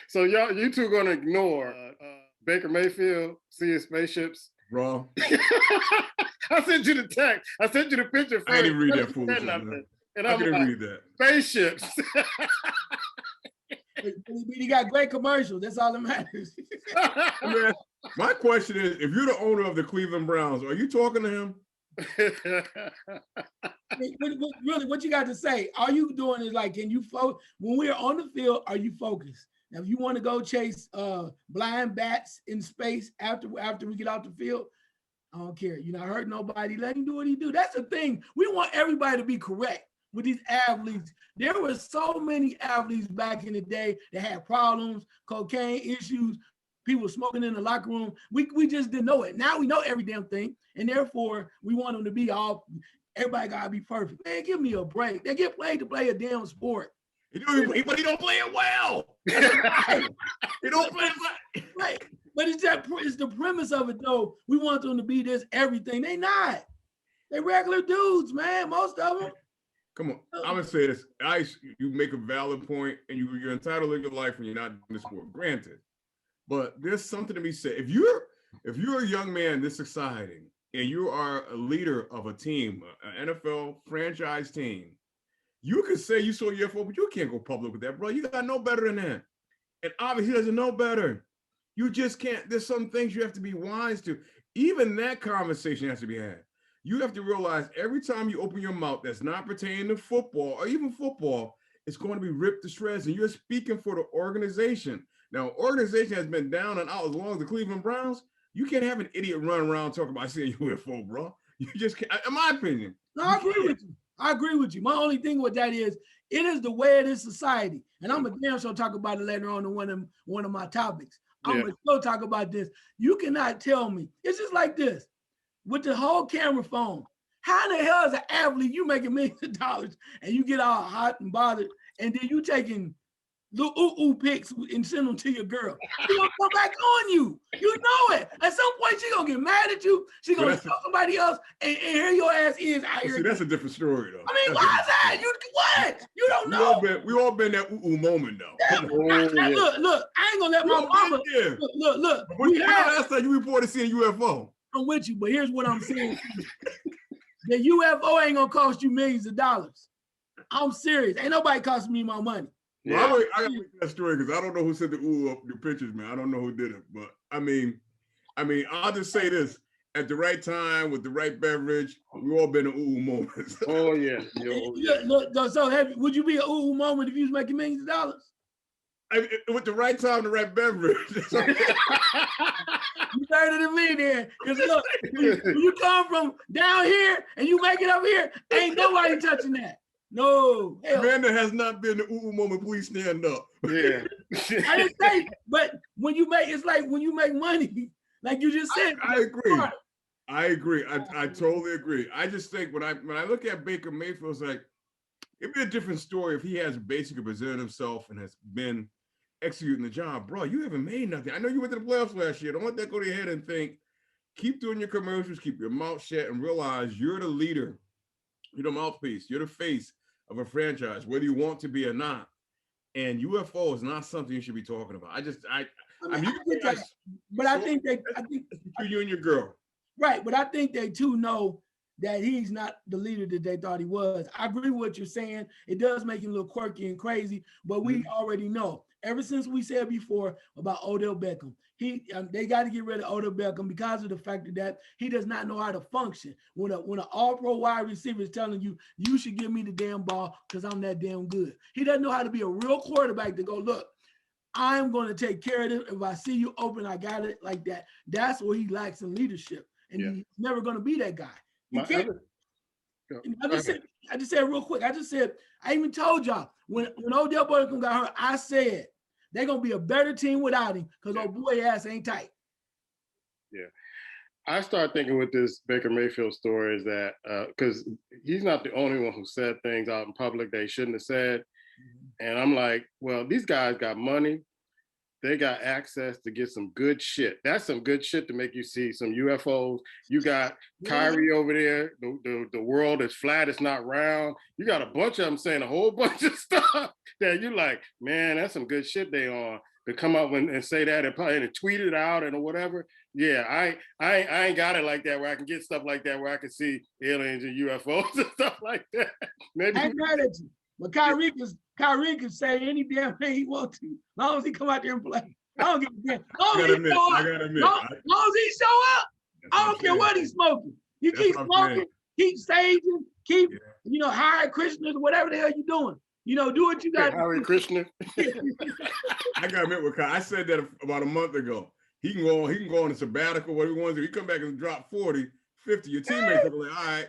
So you two gonna ignore Baker Mayfield seeing spaceships? Bro. I sent you the text. I sent you the picture first. I didn't read that foolishness, man. And I I'm couldn't like, read that. Spaceships. He got great commercials. That's all that matters. Man, my question is, if you're the owner of the Cleveland Browns, are you talking to him? Really, what you got to say? All you doing is like, can you focus when we're on the field? Are you focused? Now, if you want to go chase blind bats in space after we get off the field, I don't care. You're not hurting nobody. Let him do what he do. That's the thing. We want everybody to be correct with these athletes. There were so many athletes back in the day that had problems, cocaine issues, people smoking in the locker room. We just didn't know it. Now we know every damn thing, and therefore we want them to be all. Everybody gotta be perfect. Man, give me a break. They get paid to play a damn sport. But he don't play it well. He don't play it well. Right. But it's the premise of it though. We want them to be this everything. They not. They regular dudes, man. Most of them. Come on. I'm gonna say this. You make a valid point, and you're entitled to your life when you're not in the sport. Granted. But there's something to be said. If you're a young man this exciting and you are a leader of a team, an NFL franchise team, you can say you saw UFO, but you can't go public with that, bro. You got no better than that. And obviously he doesn't know better. You just can't. There's some things you have to be wise to. Even that conversation has to be had. You have to realize every time you open your mouth that's not pertaining to football or even football, it's going to be ripped to shreds. And you're speaking for the organization. Now, organization has been down and out as long as the Cleveland Browns. You can't have an idiot run around talking about seeing UFO, bro. You just can't, in my opinion. No, I agree with you. My only thing with that is, it is the way it is society. And I'm a damn sure talk about it later on in one of my topics. I'm going to still talk about this. You cannot tell me. It's just like this. With the whole camera phone, how in the hell is an athlete, you making millions of dollars and you get all hot and bothered, and then you taking little pics and send them to your girl? She gonna come back on you. You know it. At some point, she gonna get mad at you. She gonna tell somebody else, and here your ass is out here. See, that's a different story, though. I mean, why is that? You what? You don't know. We all been that moment, though. Yeah. Look, I ain't gonna let my mama. Look. When last time you reported seeing UFO? I'm with you, but here's what I'm saying. The UFO ain't gonna cost you millions of dollars. I'm serious. Ain't nobody costing me my money. Yeah. Well, I gotta make that story because I don't know who sent the up the pictures, man. I don't know who did it, but I mean, I'll just say this: at the right time with the right beverage, we all been in moments. Oh yeah. Look, so would you be an moment if you was making millions of dollars? With the right time, the right beverage. You better than me then. Because look, when you come from down here and you make it up here, ain't nobody touching that. No. Amanda has not been the moment. Please stand up. Yeah. I didn't say, but when you make, it's like when you make money, like you just said. I agree. I agree. I totally agree. I just think when I look at Baker Mayfield, it's like, it'd be a different story if he has basically presented himself and has been executing the job. Bro, you haven't made nothing. I know you went to the playoffs last year. Don't let that go to your head and think, keep doing your commercials, keep your mouth shut, and realize you're the leader. You're the mouthpiece. You're the face of a franchise, whether you want to be or not. And UFO is not something you should be talking about. I think you and your girl. Right, but I think they too know that he's not the leader that they thought he was. I agree with what you're saying. It does make him a little quirky and crazy, but we already know. Ever since we said before about Odell Beckham, they got to get rid of Odell Beckham because of the fact that he does not know how to function. When an all-pro wide receiver is telling you, you should give me the damn ball because I'm that damn good. He doesn't know how to be a real quarterback to go, look, I'm going to take care of it. If I see you open, I got it like that. That's what he lacks in leadership. And he's never going to be that guy. He can't. I just said real quick. I even told y'all when Odell Beckham got hurt, I said they're gonna be a better team without him because old boy ass ain't tight. Yeah, I start thinking with this Baker Mayfield story is that because he's not the only one who said things out in public they shouldn't have said, and I'm like, well, these guys got money. they got access to get some good shit. That's some good shit to make you see some UFOs. You got Kyrie over there. The world is flat. It's not round. You got a bunch of them saying a whole bunch of stuff that you like, man, that's some good shit they on. To come up and say that and tweet it out and whatever. Yeah, I ain't got it like that where I can get stuff like that where I can see aliens and UFOs and stuff like that. Maybe I ain't mad at you. But Kyrie can say any damn thing he wants to, as long as he come out there and play. I don't give a damn. As long as he show up, as long as he show up, I don't care what he's smoking. You keep smoking, keep saging, keep Hare Krishna, whatever the hell you doing. Do what you got. Hare Krishna. I gotta admit with Kyle, I said that about a month ago. He can go on a sabbatical, what he wants to do. He come back and drop 40, 50. Your teammates will be like, all right.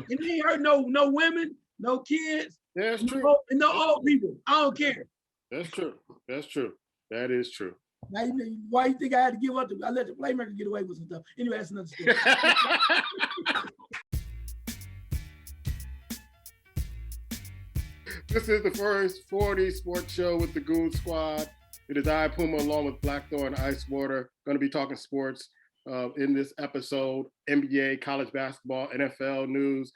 And he ain't hurt no women, no kids. That's true. And no old people. I don't care. That's true. That's true. That is true. Now, why you think I had to give up? I let the playmaker get away with some stuff. Anyway, that's another story. This is the first 40 sports show with the Goon Squad. It is I, Puma, along with Blackthorn Icewater, going to be talking sports in this episode. NBA, college basketball, NFL news,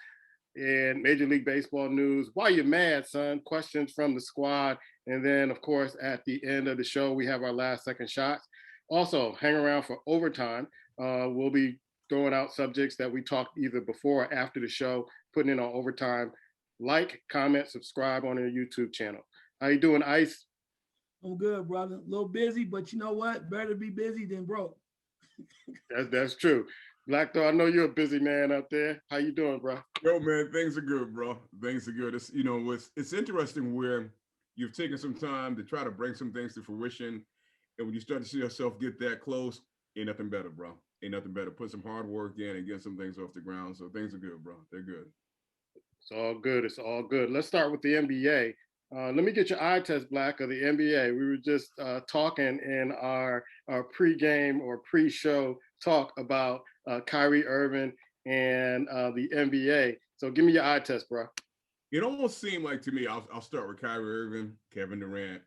and Major League Baseball news. Why you mad, son? Questions from the squad. And then, of course, at the end of the show, we have our last second shots. Also, hang around for overtime. We'll be throwing out subjects that we talked either before or after the show, putting in on overtime. Like, comment, subscribe on our YouTube channel. How you doing, Ice? I'm good, brother. A little busy, but you know what? Better be busy than broke. That's true. Blackthorn, I know you're a busy man out there. How you doing, bro? Yo, man, things are good, bro. Things are good. It's interesting where you've taken some time to try to bring some things to fruition, and when you start to see yourself get that close, ain't nothing better, bro. Ain't nothing better. Put some hard work in and get some things off the ground. So things are good, bro. They're good. It's all good. It's all good. Let's start with the NBA. Let me get your eye test, Black, of the NBA. We were just talking in our pre-game or pre-show talk about Kyrie Irving and the NBA. So give me your eye test, bro. It almost seemed like to me, I'll start with Kyrie Irving, Kevin Durant.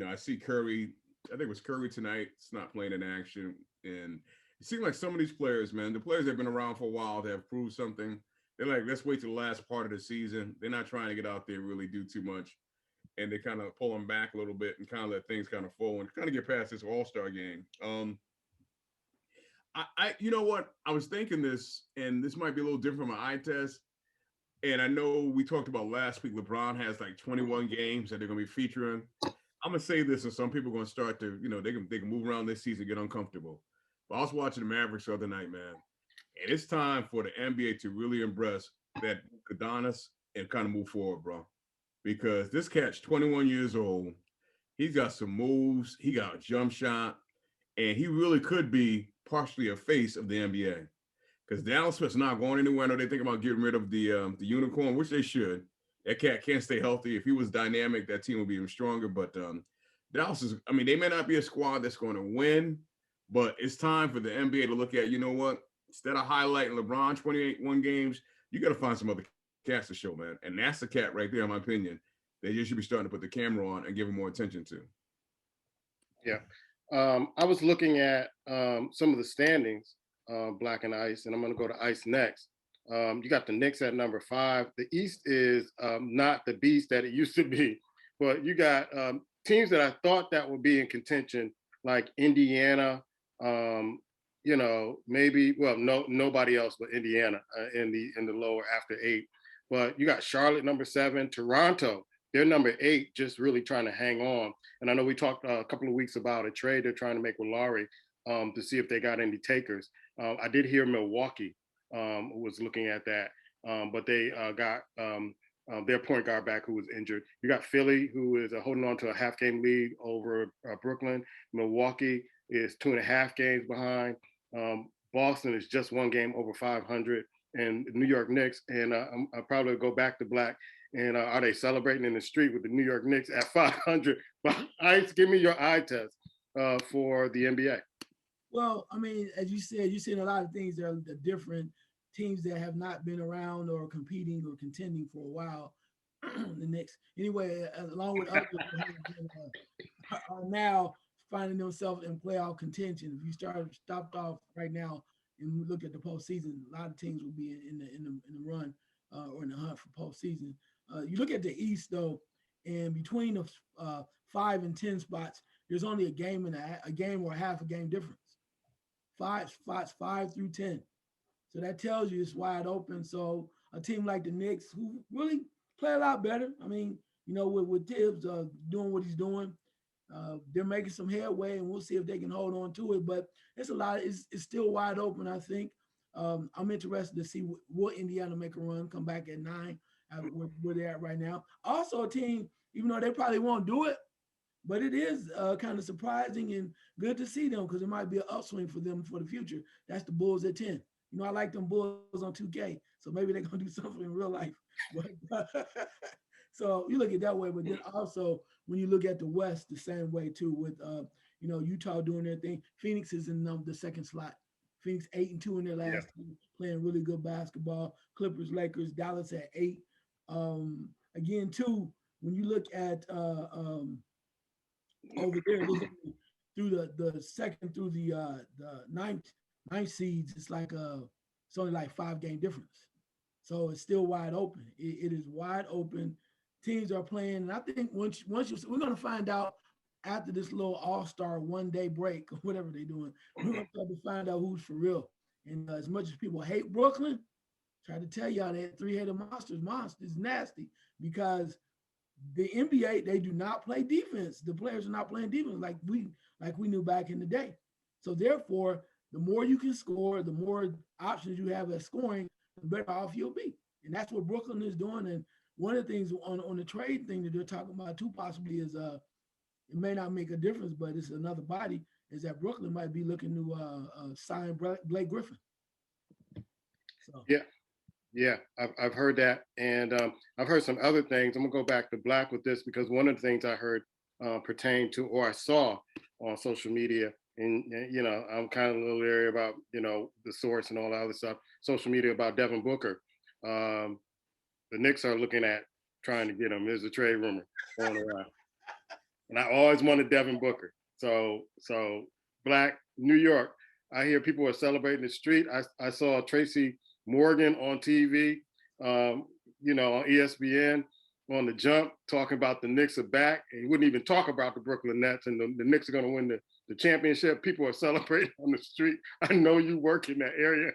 I see Curry. I think it was Curry tonight. It's not playing in action. And it seemed like some of these players, man, the players that have been around for a while, they have proved something. They're like, let's wait till the last part of the season. They're not trying to get out there and really do too much. And they kind of pull them back a little bit and kind of let things kind of fall and kind of get past this All-Star game. You know what? I was thinking this, and this might be a little different from my eye test. And I know we talked about last week, LeBron has like 21 games that they're going to be featuring. I'm going to say this, and some people are going to start to, they can move around this season, get uncomfortable. But I was watching the Mavericks the other night, man. And it's time for the NBA to really embrace that Adonis and kind of move forward, bro. Because this cat's 21 years old. He's got some moves. He got a jump shot. And he really could be partially a face of the NBA. Because Dallas Smith's not going anywhere. I know they think about getting rid of the unicorn, which they should. That cat can't stay healthy. If he was dynamic, that team would be even stronger. But Dallas is, they may not be a squad that's going to win, but it's time for the NBA to look at, you know what? Instead of highlighting LeBron 21 games, you got to find some other cats to show, man. And that's the cat right there, in my opinion. They just should be starting to put the camera on and give him more attention to. Yeah. I was looking at some of the standings, Black and Ice, and I'm going to go to Ice next. You got the Knicks at number 5. The East is not the beast that it used to be, but you got teams that I thought that would be in contention, like Indiana, nobody else but Indiana in the lower after 8. But you got Charlotte number 7, Toronto, they're number 8, just really trying to hang on. And I know we talked a couple of weeks about a trade they're trying to make with Laurie to see if they got any takers. I did hear Milwaukee was looking at that, but they got their point guard back who was injured. You got Philly, who is holding on to a half-game lead over Brooklyn. Milwaukee is 2.5 games behind. Boston is just 1 game over 500, and New York Knicks. And I'll probably go back to Black. And are they celebrating in the street with the New York Knicks at 500? But Ice, give me your eye test for the NBA. Well, as you said, you've seen a lot of things that are the different teams that have not been around or competing or contending for a while. the Knicks. Anyway, along with others who are now finding themselves in playoff contention. If you stopped off right now and look at the postseason, a lot of teams will be in the run or in the hunt for postseason. You look at the East though, and between the 5 and 10 spots, there's only a game and a game or half a game difference. Five spots, 5 through 10. So that tells you it's wide open. So a team like the Knicks, who really play a lot better. I mean, with Tibbs doing what he's doing, they're making some headway, and we'll see if they can hold on to it. But it's a lot. It's still wide open, I think. I'm interested to see will Indiana make a run, come back at 9, where they're at right now. Also, a team, even though they probably won't do it, but it is kind of surprising and good to see them because it might be an upswing for them for the future. That's the Bulls at 10. I like them Bulls on 2K, so maybe they're gonna do something in real life. But, so you look at it that way, but then also when you look at the West, the same way too. With Utah doing their thing, Phoenix is in the second slot. Phoenix 8-2 in their last team, playing really good basketball. Clippers, Lakers, Dallas at 8. Again, too, when you look at over there, through the second through the ninth seeds, it's only like 5-game difference. So it's still wide open. It is wide open. Teams are playing, and I think once we're going to find out after this little all-star one-day break or whatever they're doing, we're going to start to find out who's for real. And as much as people hate Brooklyn, try to tell y'all that three-headed monster is nasty because the NBA, they do not play defense. The players are not playing defense like we knew back in the day. So therefore, the more you can score, the more options you have at scoring, the better off you'll be. And that's what Brooklyn is doing. And one of the things on the trade thing that they're talking about too possibly is it may not make a difference, but it's another body, is that Brooklyn might be looking to sign Blake Griffin. So. Yeah, I've heard that. And I've heard some other things. I'm gonna go back to Black with this because one of the things I heard pertained to, or I saw on social media, and I'm kind of a little leery about, the source and all that other stuff, social media about Devin Booker. The Knicks are looking at trying to get him. There's a trade rumor going around. And I always wanted Devin Booker. So Black, New York, I hear people are celebrating the street. I saw Tracy Morgan on TV, on ESPN, on the Jump, talking about the Knicks are back. And he wouldn't even talk about the Brooklyn Nets and the Knicks are going to win the championship. People are celebrating on the street. I know you work in that area.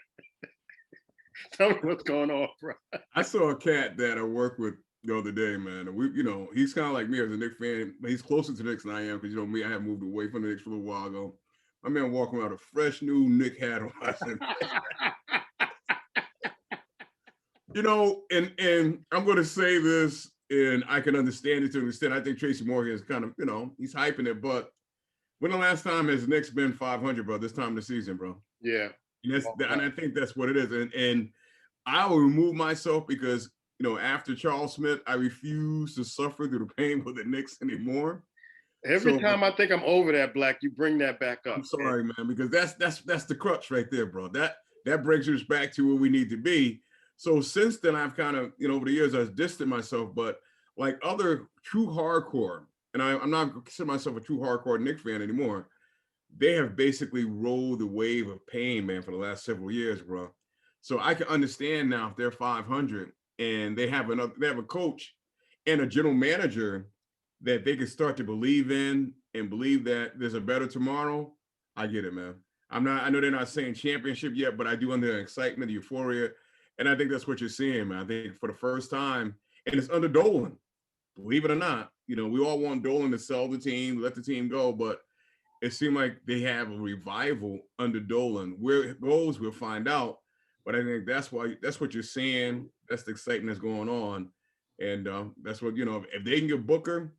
Tell me what's going on, bro. I saw a cat that I worked with the other day, man. He's kind of like me as a Knicks fan, but he's closer to the Knicks than I am because, me, I have moved away from the Knicks for a little while ago. My man walking around a fresh new Knick hat on. I said, and I'm going to say this, and I can understand it to an extent. I think Tracy Morgan is kind of, he's hyping it, but when the last time has Knicks been 500, bro? This time of the season, bro. Yeah. And I think that's what it is. And I will remove myself because, after Charles Smith, I refuse to suffer through the pain with the Knicks anymore. Every time I think I'm over that, Black, you bring that back up. I'm sorry, man, because that's the crutch right there, bro. That brings us back to where we need to be. So since then, I've kind of, over the years, I've distanced myself. But like other true hardcore, and I'm not considering myself a true hardcore Knicks fan anymore, they have basically rolled the wave of pain, man, for the last several years, bro. So I can understand now if they're 500 and they have a coach and a general manager that they can start to believe in and believe that there's a better tomorrow. I get it, man. I know they're not saying championship yet, but I do under the excitement, the euphoria. And I think that's what you're seeing, man. I think for the first time, and it's under Dolan, believe it or not, we all want Dolan to sell the team, let the team go, but it seemed like they have a revival under Dolan. Where it goes, we'll find out. But I think that's what you're seeing. That's the excitement that's going on. And that's what, if they can get Booker,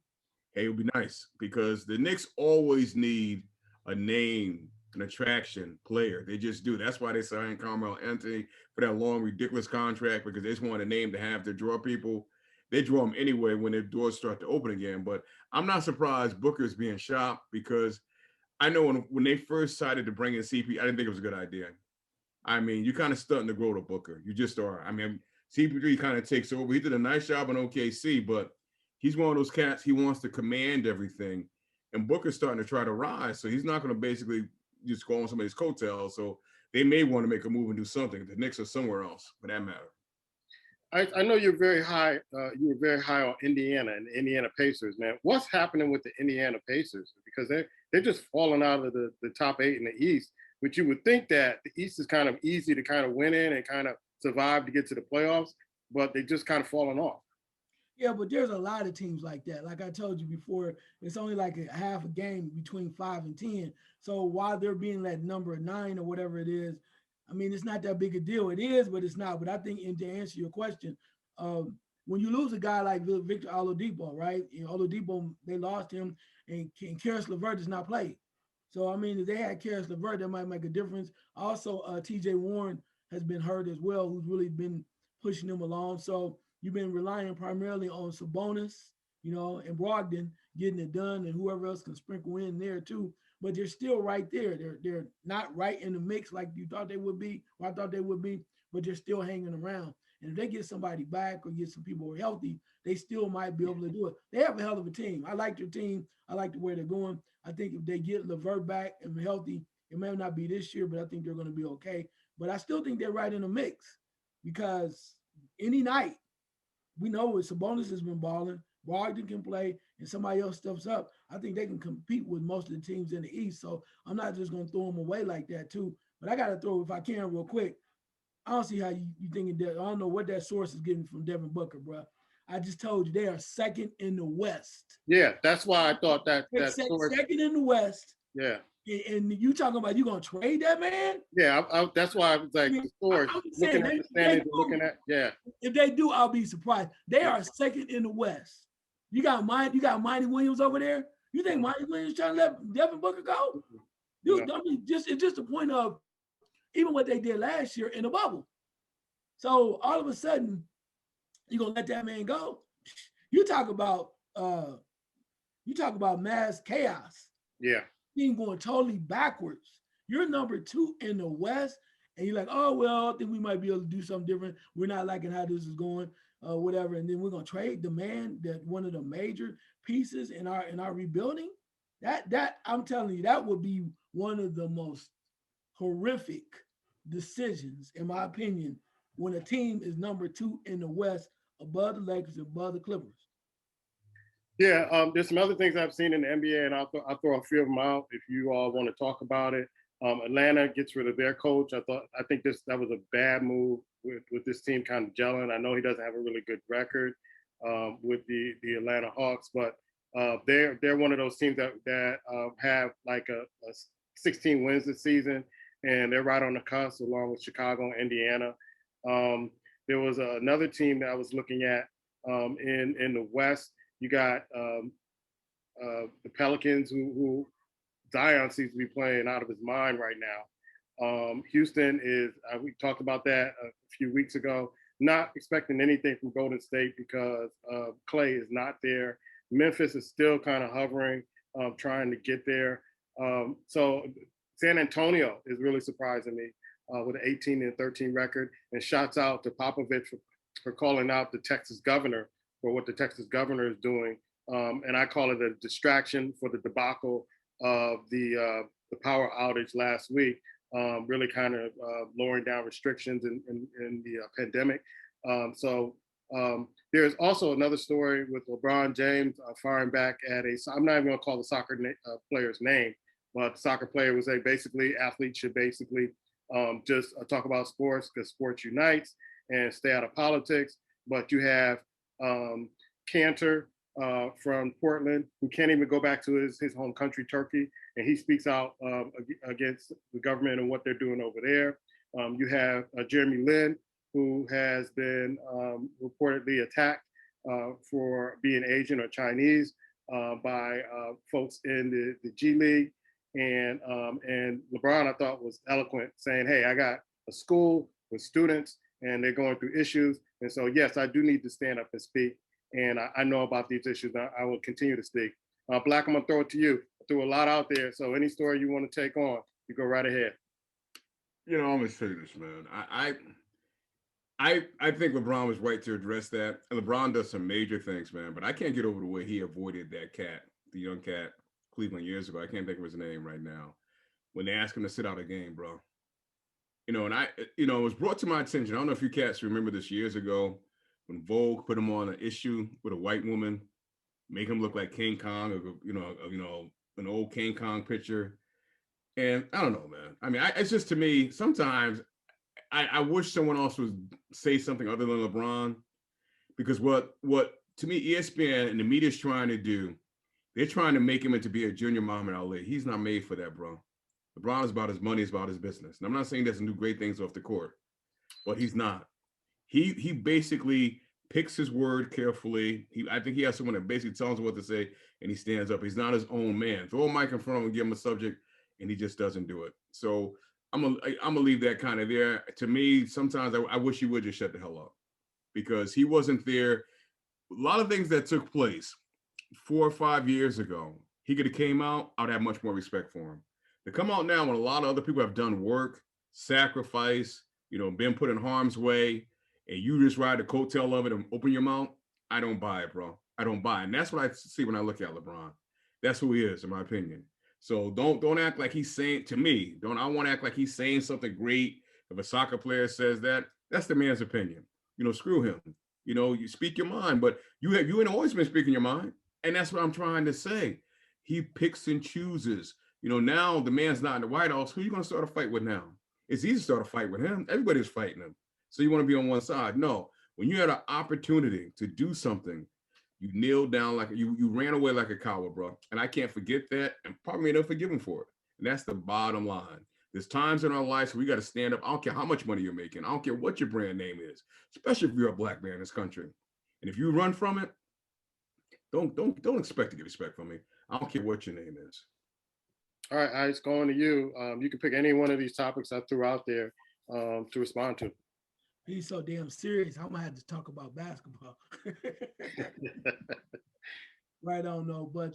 hey, it would be nice because the Knicks always need a name, an attraction player. They just do. That's why they signed Carmelo Anthony for that long, ridiculous contract because they just want a name to have to draw people. They draw them anyway when their doors start to open again. But I'm not surprised Booker's being shopped because I know when they first decided to bring in CP, I didn't think it was a good idea. I mean, you're kind of starting to grow to Booker. You just are. I mean, CP3 kind of takes over. He did a nice job in OKC, but he's one of those cats. He wants to command everything, and Booker's starting to try to rise. So he's not going to basically just go on somebody's coattails. So they may want to make a move and do something. The Knicks are somewhere else, for that matter. I know you're very high. You were very high on Indiana and the Indiana Pacers, man. What's happening with the Indiana Pacers? Because they're just falling out of the top 8 in the East. But you would think that the East is kind of easy to kind of win in and kind of survive to get to the playoffs, but they just kind of falling off. Yeah, but there's a lot of teams like that. Like I told you before, it's only like a half a game between 5 and 10. So while they're being that number 9 or whatever it is, I mean, it's not that big a deal. It is, but it's not. But I think, and to answer your question, when you lose a guy like Victor Oladipo, right? Oladipo, they lost him, and Karis LeVert does not play. So I mean, if they had Karis LeVert, that might make a difference. Also, T.J. Warren has been hurt as well, who's really been pushing them along. So you've been relying primarily on Sabonis, and Brogdon getting it done, and whoever else can sprinkle in there too. But they're still right there. They're not right in the mix like you thought they would be, or I thought they would be, but they're still hanging around. And if they get somebody back or get some people who are healthy, they still might be able to do it. They have a hell of a team. I like their team. I like the way they're going. I think if they get LeVert back and healthy, it may not be this year, but I think they're going to be okay. But I still think they're right in the mix, because any night, we know if Sabonis has been balling, Brogdon can play, and somebody else steps up, I think they can compete with most of the teams in the East. So I'm not just going to throw them away like that too. But I got to throw, if I can, real quick. I don't see how you thinking that. I don't know what that source is getting from Devin Booker, bro. I just told you they are second in the West. Yeah, that's why I thought that source, second in the West. Yeah. And you talking about you gonna trade that man? Yeah, that's why I was like, the source, looking at the standings, looking at, yeah. If they do, I'll be surprised. They are second in the West. You got Mighty Williams over there. You think Mighty Williams trying to let Devin Booker go? Dude, no. I mean, it's just a point of even what they did last year in the bubble. So all of a sudden, you're gonna let that man go. You talk about mass chaos. Yeah. Team going totally backwards. You're number 2 in the West, and you're like, oh well, I think we might be able to do something different. We're not liking how this is going, whatever. And then we're gonna trade the man that one of the major pieces in our rebuilding. That I'm telling you, that would be one of the most horrific decisions, in my opinion, when a team is number 2 in the West, above the Lakers, above the Clippers. Yeah, there's some other things I've seen in the NBA, and I'll throw a few of them out if you all want to talk about it. Atlanta gets rid of their coach. I think that was a bad move with this team kind of gelling. I know he doesn't have a really good record with the Atlanta Hawks, but they're one of those teams that have like a 16 wins this season, and they're right on the cusp along with Chicago and Indiana. There was another team that I was looking at in the West. You got the Pelicans, who Zion seems to be playing out of his mind right now. Houston is, we talked about that a few weeks ago, not expecting anything from Golden State because Clay is not there. Memphis is still kind of hovering, trying to get there. So San Antonio is really surprising me with an 18-13 record, and shouts out to Popovich for calling out the Texas governor for what the Texas governor is doing. And I call it a distraction for the debacle of the power outage last week, really kind of lowering down restrictions in the pandemic. So there's also another story with LeBron James firing back at I'm not even gonna call the soccer player's name, but the soccer player was basically athletes should basically just talk about sports because sports unites and stay out of politics. But you have Cantor from Portland, who can't even go back to his home country, Turkey, and he speaks out against the government and what they're doing over there. You have Jeremy Lin, who has been reportedly attacked for being Asian or Chinese by folks in the G League. And LeBron, I thought, was eloquent, saying, hey, I got a school with students and they're going through issues. And so, yes, I do need to stand up and speak. And I know about these issues. I will continue to speak. Black, I'm going to throw it to you. I threw a lot out there. So any story you want to take on, you go right ahead. I'm going to say this, man. I think LeBron was right to address that. And LeBron does some major things, man. But I can't get over the way he avoided that cat, the young cat, Cleveland years ago. I can't think of his name right now. When they asked him to sit out a game, bro. And it was brought to my attention. I don't know if you cats remember this years ago when Vogue put him on an issue with a white woman, make him look like King Kong, or an old King Kong picture. And I don't know, man. I mean, it's just, to me, sometimes I wish someone else would say something other than LeBron, because what to me ESPN and the media is trying to do, they're trying to make him into be a junior Muhammad Ali. He's not made for that, bro. LeBron is about his money, is about his business. And I'm not saying he doesn't do great things off the court, but he's not. He basically picks his word carefully. I think he has someone that basically tells him what to say, and he stands up. He's not his own man. Throw a mic in front of him and give him a subject, and he just doesn't do it. So I'm gonna leave that kind of there. To me, sometimes I wish he would just shut the hell up, because he wasn't there. A lot of things that took place 4 or 5 years ago, he could have came out, I would have much more respect for him. To come out now when a lot of other people have done work, sacrifice, been put in harm's way, and you just ride the coattail of it and open your mouth, I don't buy it, bro. I don't buy it. And that's what I see when I look at LeBron. That's who he is, in my opinion. So don't act like he's saying, to me, I want to act like he's saying something great. If a soccer player says that, that's the man's opinion. Screw him. You speak your mind, but you ain't always been speaking your mind. And that's what I'm trying to say. He picks and chooses. Now the man's not in the White House. Who are you going to start a fight with now? It's easy to start a fight with him. Everybody's fighting him. So you want to be on one side. No, when you had an opportunity to do something, you kneeled down like you ran away like a coward, bro. And I can't forget that, and probably never forgive him for it. And that's the bottom line. There's times in our lives where we got to stand up. I don't care how much money you're making. I don't care what your brand name is, especially if you're a black man in this country. And if you run from it, don't expect to get respect from me. I don't care what your name is. All right, Ice, going to you. You can pick any one of these topics I threw out there to respond to. He's so damn serious. I'm gonna have to talk about basketball. Right on, though. But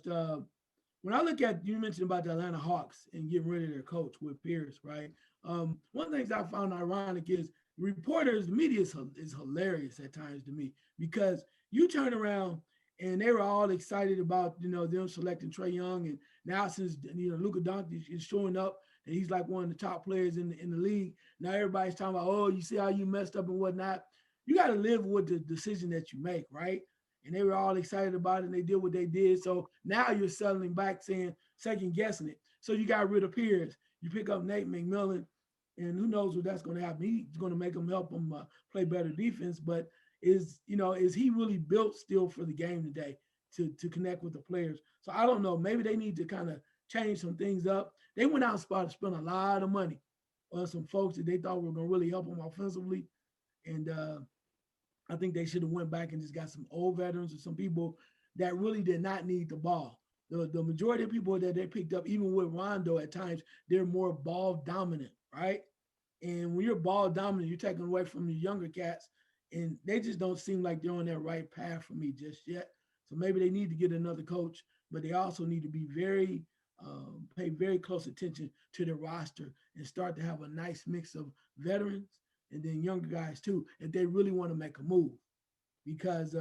when I look at, you mentioned about the Atlanta Hawks and getting rid of their coach with Pierce, right? One of the things I found ironic is reporters, the media is hilarious at times to me, because you turn around and they were all excited about them selecting Trae Young, and now since Luka Doncic is showing up and he's like one of the top players in the league, now everybody's talking about, oh, you see how you messed up and whatnot. You got to live with the decision that you make, right? And they were all excited about it, and they did what they did. So now you're settling back, saying, second guessing it. So you got rid of Pierce. You pick up Nate McMillan, and who knows what that's going to happen. He's going to make him help him play better defense. But is he really built still for the game today to connect with the players? So I don't know. Maybe they need to kind of change some things up. They went out and spent a lot of money on some folks that they thought were going to really help them offensively. And I think they should have went back and just got some old veterans or some people that really did not need the ball. The majority of people that they picked up, even with Rondo at times, they're more ball dominant, right? And when you're ball dominant, you're taking away from the younger cats, and they just don't seem like they're on that right path for me just yet. So maybe they need to get another coach, but they also need to be pay very close attention to their roster and start to have a nice mix of veterans and then younger guys too, if they really want to make a move. Because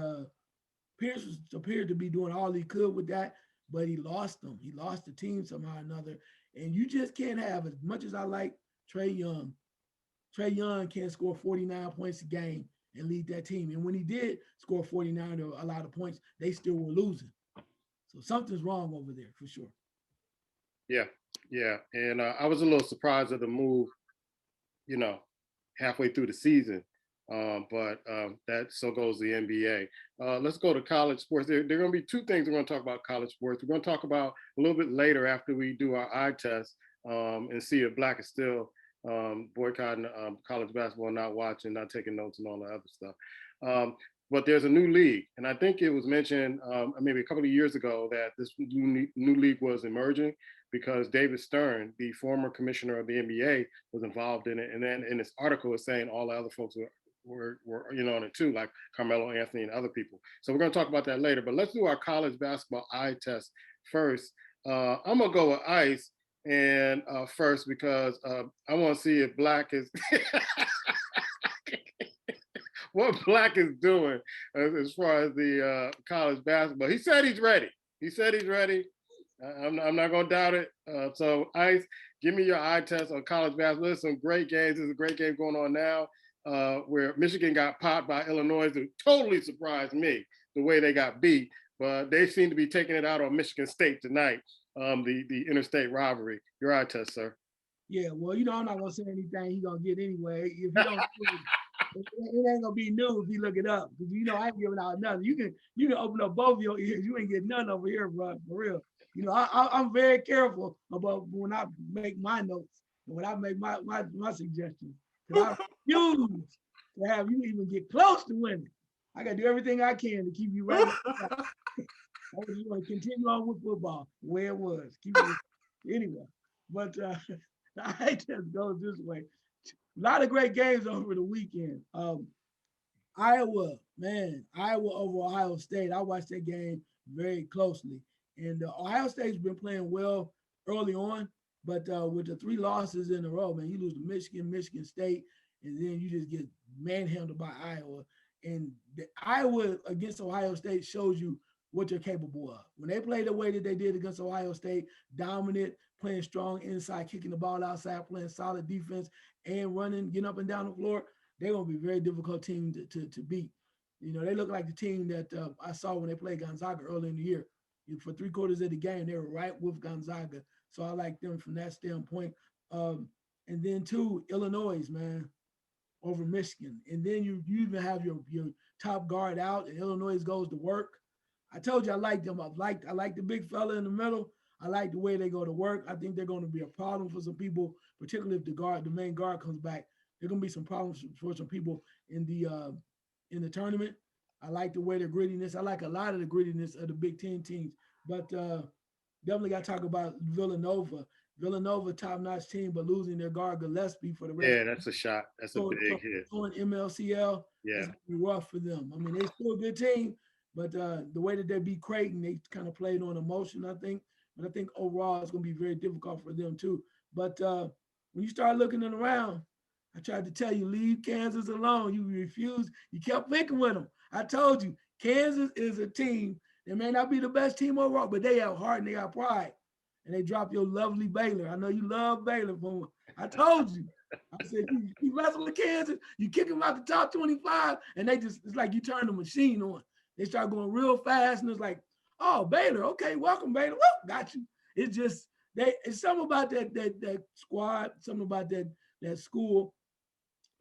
Pierce appeared to be doing all he could with that, but he lost them. He lost the team somehow or another. And you just can't have, as much as I like Trae Young can't score 49 points a game and lead that team. And when he did score 49 or a lot of points, they still were losing. So something's wrong over there for sure. Yeah. And I was a little surprised at the move, halfway through the season. But that so goes the NBA. Let's go to college sports. There are going to be two things we're going to talk about college sports. We're going to talk about a little bit later after we do our eye test and see if Black is still boycotting college basketball, not watching, not taking notes, and all the other stuff. But there's a new league, and I think it was mentioned maybe a couple of years ago that this new league was emerging because David Stern, the former commissioner of the NBA, was involved in it. And then in this article, it's saying all the other folks were on it too, like Carmelo Anthony and other people. So we're going to talk about that later. But let's do our college basketball eye test first. I'm going to go with Ice and first because I want to see if Black is what Black is doing as far as the college basketball. He said he's ready. He said he's ready. I'm not going to doubt it. So, Ice, give me your eye test on college basketball. There's some great games. There's a great game going on now where Michigan got popped by Illinois. It totally surprised me the way they got beat. But they seem to be taking it out on Michigan State tonight, the interstate rivalry. Your eye test, sir. Yeah, well, you know, I'm not gonna say anything he gonna get anyway. If you don't, it ain't gonna be new if you look it up. Because you know, I ain't giving out nothing. You can open up both your ears. You ain't getting none over here, bro. For real. You know, I'm very careful about when I make my notes, when I make my suggestions. Because I refuse to have you even get close to winning. I gotta do everything I can to keep you right. I just want to continue on with football where it was. Keep it anyway. But I just goes this way. A lot of great games over the weekend. Iowa, man, Iowa over Ohio State. I watched that game very closely. And Ohio State's been playing well early on, but with the 3 losses in a row, man, you lose to Michigan, Michigan State, and then you just get manhandled by Iowa. And the Iowa against Ohio State shows you what you're capable of. When they play the way that they did against Ohio State, dominant, playing strong inside, kicking the ball outside, playing solid defense, and running, getting up and down the floor, they're going to be a very difficult team to beat. You know, they look like the team that I saw when they played Gonzaga early in the year. For 3/4 of the game, they were right with Gonzaga. So I like them from that standpoint. And then, too, Illinois, man, over Michigan. And then you even have your top guard out, and Illinois goes to work. I told you I like them. I like the big fella in the middle. I like the way they go to work. I think they're going to be a problem for some people, particularly if the main guard comes back. There's going to be some problems for some people in the tournament. I like the way the grittiness. I like a lot of the grittiness of the Big Ten teams, but definitely got to talk about Villanova. Villanova, top-notch team, but losing their guard Gillespie for the rest. Yeah, that's a shot. That's a big hit. On MLCL, yeah, it's gonna be rough for them. I mean, they're still a good team, but the way that they beat Creighton, they kind of played on emotion, I think. But I think overall, it's going to be very difficult for them too. But when you start looking around, I tried to tell you, leave Kansas alone. You refused. You kept picking with them. I told you, Kansas is a team. They may not be the best team overall, but they have heart and they got pride. And they dropped your lovely Baylor. I know you love Baylor. I told you. I said, you wrestle with Kansas, you kick them out the top 25, and it's like you turn the machine on. They start going real fast, and it's like, oh, Baylor, okay, welcome, Baylor. Woo, got you. It's just, it's something about that squad, something about that school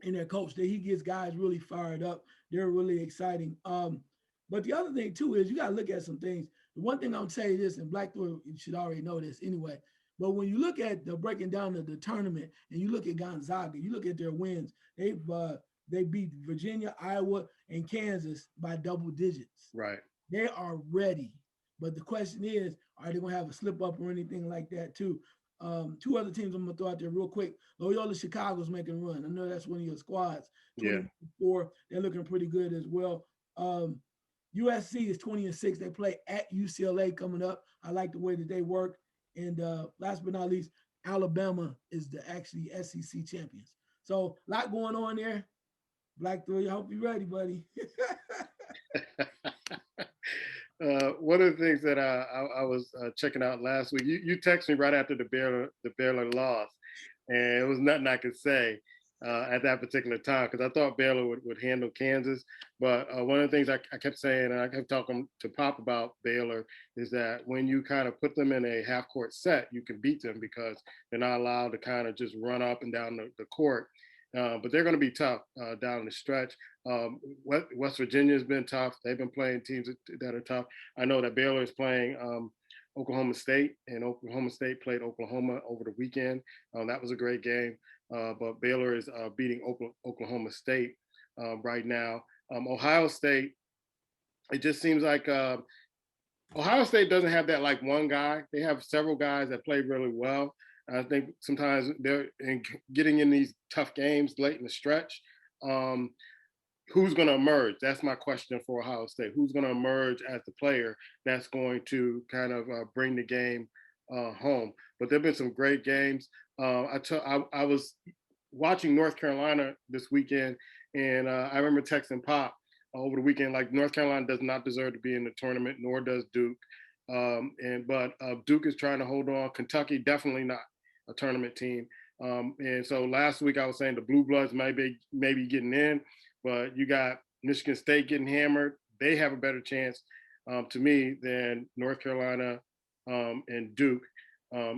and their coach that he gets guys really fired up. They're really exciting. But the other thing, too, is you got to look at some things. The one thing I'm saying this, and Blackthorn, you should already know this anyway, but when you look at the breaking down of the tournament and you look at Gonzaga, you look at their wins, they beat Virginia, Iowa, and Kansas by double digits. Right. They are ready. But the question is, are they going to have a slip up or anything like that too? 2 other teams I'm going to throw out there real quick. Loyola Chicago's making a run. I know that's one of your squads. 24, they're looking pretty good as well. USC is 20-6. They play at UCLA coming up. I like the way that they work. And last but not least, Alabama is the actually SEC champions. So a lot going on there. Blackthorn, I hope you're ready, buddy. One of the things that I was checking out last week, you texted me right after the Baylor loss, and it was nothing I could say at that particular time because I thought Baylor would handle Kansas. But one of the things I kept saying, and I kept talking to Pop about Baylor, is that when you kind of put them in a half-court set, you can beat them because they're not allowed to kind of just run up and down the court. But they're going to be tough down the stretch. West Virginia has been tough. They've been playing teams that are tough. I know that Baylor is playing Oklahoma State, and Oklahoma State played Oklahoma over the weekend. That was a great game. But Baylor is beating Oklahoma State right now. Ohio State, it just seems like Ohio State doesn't have that like one guy. They have several guys that play really well. I think sometimes they're getting in these tough games late in the stretch. Who's going to emerge? That's my question for Ohio State. Who's going to emerge as the player that's going to kind of bring the game home? But there've been some great games. I was watching North Carolina this weekend, And I remember texting Pop over the weekend, like North Carolina does not deserve to be in the tournament, nor does Duke. But Duke is trying to hold on. Kentucky definitely not a tournament team. And so last week I was saying the Blue Bloods maybe getting in, but you got Michigan State getting hammered. They have a better chance to me than North Carolina and Duke.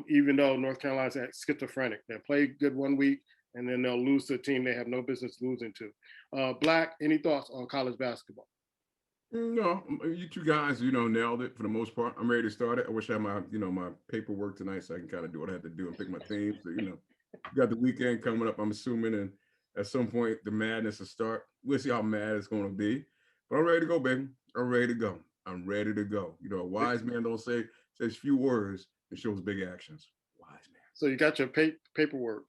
Even though North Carolina's schizophrenic, they play good one week and then they'll lose to a team they have no business losing to. Black, any thoughts on college basketball? No, you two guys, nailed it for the most part. I'm ready to start it. I wish I had my, my paperwork tonight so I can kind of do what I have to do and pick my team. So, got the weekend coming up, I'm assuming, and at some point the madness will start. We'll see how mad it's going to be. But I'm ready to go, baby. I'm ready to go. I'm ready to go. A wise man don't says few words and shows big actions. Wise man. So you got your paperwork.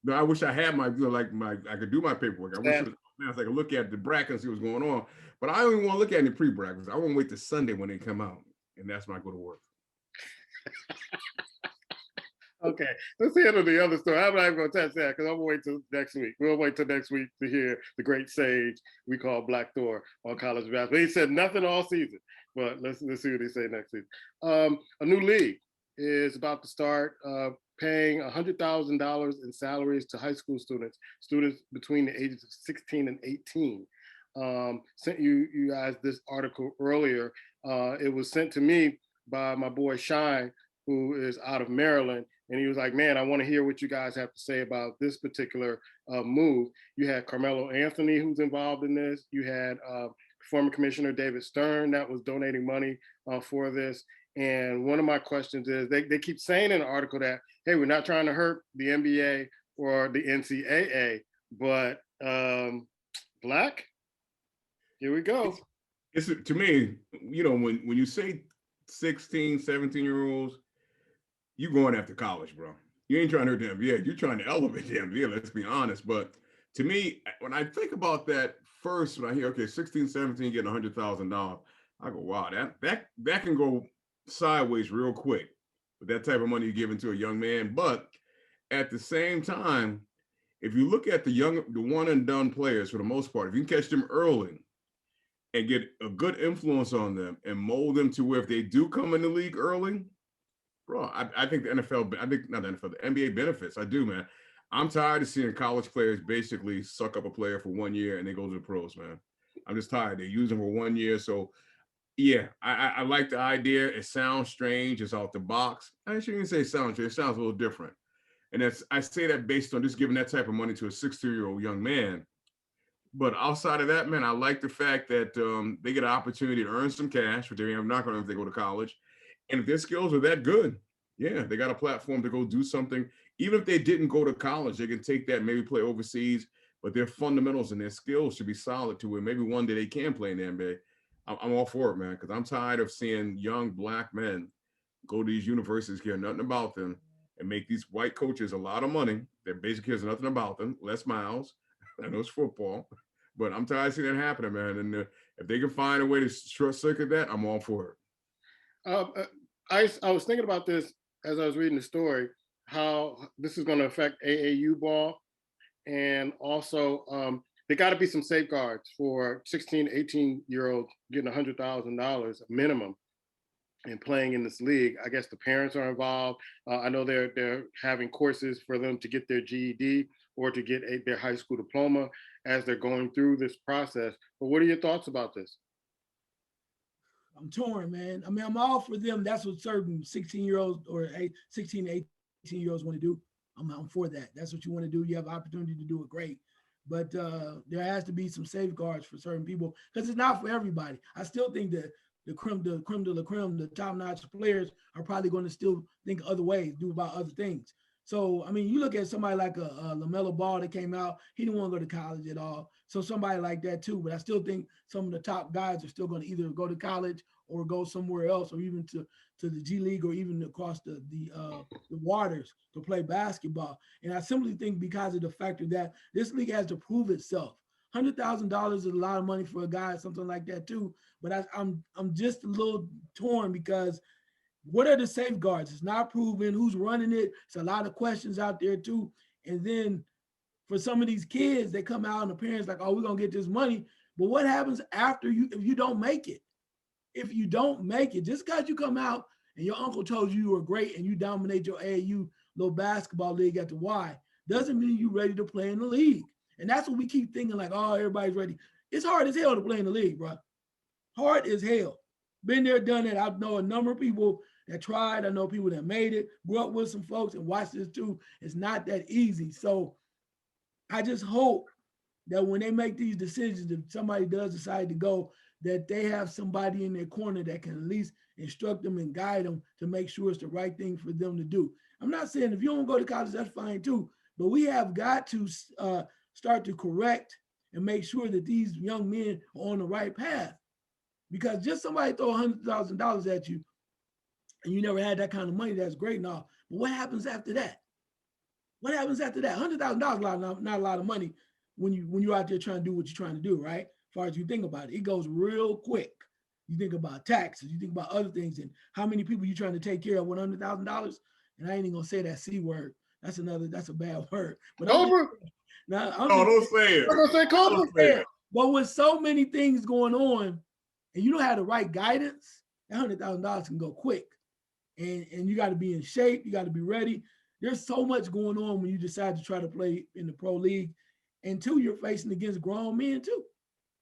No, I wish I had my, I could do my paperwork. I wish it was so I could look at the brackets and see what's going on. But I don't even want to look at any pre-brackets. I want to wait till Sunday when they come out. And that's when I go to work. Okay, let's handle the other story. I'm not even going to touch that because I'm going to wait till next week. We'll wait till next week to hear the great sage we call Black Thor on college basketball. He said nothing all season, but let's see what they say next season. A new league is about to start paying $100,000 in salaries to high school students between the ages of 16 and 18. Sent you guys this article earlier. It was sent to me by my boy Shine, who is out of Maryland. And he was like, man, I want to hear what you guys have to say about this particular move. You had Carmelo Anthony, who's involved in this. You had former Commissioner David Stern that was donating money for this. And one of my questions is, they keep saying in the article that, hey, we're not trying to hurt the NBA or the NCAA, but Black, here we go. It's to me, when you say 16, 17-year-olds, you going after college, bro. You ain't trying to hurt the NBA. You're trying to elevate the NBA, let's be honest. But to me, when I think about that first, when I hear, okay, 16, 17 getting $100,000, I go, wow, that can go sideways real quick with that type of money you're giving to a young man. But at the same time, if you look at the one and done players, for the most part, if you can catch them early and get a good influence on them and mold them to where if they do come in the league early, bro, I think the NFL, not the NFL, the NBA benefits. I do, man. I'm tired of seeing college players basically suck up a player for 1 year and they go to the pros, man. I'm just tired. They use them for 1 year. So, yeah, I like the idea. It sounds strange. It's out the box. I shouldn't even say it sounds strange. It sounds a little different. And I say that based on just giving that type of money to a 16-year-old young man. But outside of that, man, I like the fact that they get an opportunity to earn some cash, which they're not going to if they go to college. And if their skills are that good, yeah, they got a platform to go do something. Even if they didn't go to college, they can take that, maybe play overseas, but their fundamentals and their skills should be solid to where maybe one day they can play in the NBA. I'm all for it, man, because I'm tired of seeing young Black men go to these universities, care nothing about them, and make these white coaches a lot of money that basically cares nothing about them. Les Miles, I know it's football, but I'm tired of seeing that happening, man. And if they can find a way to short circuit that, I'm all for it. I was thinking about this as I was reading the story, how this is going to affect AAU ball. And also, there got to be some safeguards for 16, 18-year-olds getting $100,000 minimum and playing in this league. I guess the parents are involved. I know they're having courses for them to get their GED or to get their high school diploma as they're going through this process. But what are your thoughts about this? I'm torn, man. I mean, I'm all for them. That's what certain 16-year-olds or 16 to 18-year-olds want to do. I'm for that. That's what you want to do. You have opportunity to do it, great. But there has to be some safeguards for certain people because it's not for everybody. I still think that the creme de la creme, the top-notch players are probably going to still think other ways, do about other things. So, I mean, you look at somebody like a LaMelo Ball that came out, he didn't want to go to college at all. So somebody like that too, but I still think some of the top guys are still going to either go to college or go somewhere else or even to the G League or even across the waters to play basketball. And I simply think because of the factor that this league has to prove itself. $100,000 is a lot of money for a guy, something like that too. But I'm just a little torn because what are the safeguards? It's not proven who's running it. It's a lot of questions out there too. And then for some of these kids, they come out and the parents like, oh, we're gonna get this money. But what happens after you if you don't make it? If you don't make it, just because you come out and your uncle told you were great and you dominate your AAU little basketball league at the Y, doesn't mean you're ready to play in the league. And that's what we keep thinking like, oh, everybody's ready. It's hard as hell to play in the league, bro. Hard as hell. Been there, done it. I know a number of people that tried. I know people that made it, grew up with some folks and watched this too. It's not that easy. So I just hope that when they make these decisions, if somebody does decide to go, that they have somebody in their corner that can at least instruct them and guide them to make sure it's the right thing for them to do. I'm not saying if you don't go to college, that's fine too, but we have got to start to correct and make sure that these young men are on the right path. Because just somebody throw $100,000 at you and you never had that kind of money, that's great and all. But what happens after that? What happens after that? $100,000 not a lot of money when you're out there trying to do what you're trying to do, right? As far as you think about it, it goes real quick. You think about taxes, you think about other things, and how many people you're trying to take care of with $100,000. And I ain't even gonna say that C word. That's a bad word. But Cobra. Don't say it. I'm gonna say Cobra. But with so many things going on, and you don't have the right guidance, that $100,000 can go quick. And you got to be in shape. You got to be ready. There's so much going on when you decide to try to play in the pro league. And two, you're facing against grown men too.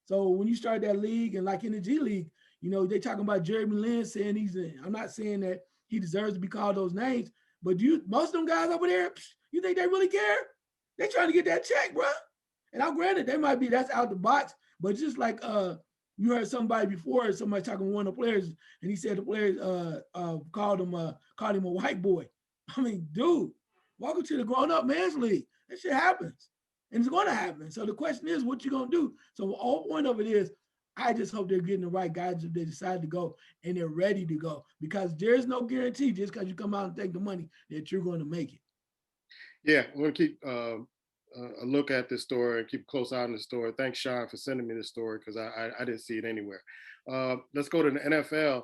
So when you start that league and like in the G League, you know, they talking about Jeremy Lin saying I'm not saying that he deserves to be called those names, but most of them guys over there, you think they really care? They trying to get that check, bro. And I'm granted, they might be, that's out the box, but just like you heard somebody before, somebody talking to one of the players, and he said the players called him a white boy. I mean, dude, welcome to the grown-up man's league. That shit happens. And it's going to happen. So the question is, what you going to do? So the whole point of it is, I just hope they're getting the right guidance if they decide to go and they're ready to go. Because there's no guarantee just because you come out and take the money that you're going to make it. Yeah, I'm going to keep a look at this story and keep a close eye on the story. Thanks, Sean, for sending me this story because I didn't see it anywhere. Let's go to the NFL.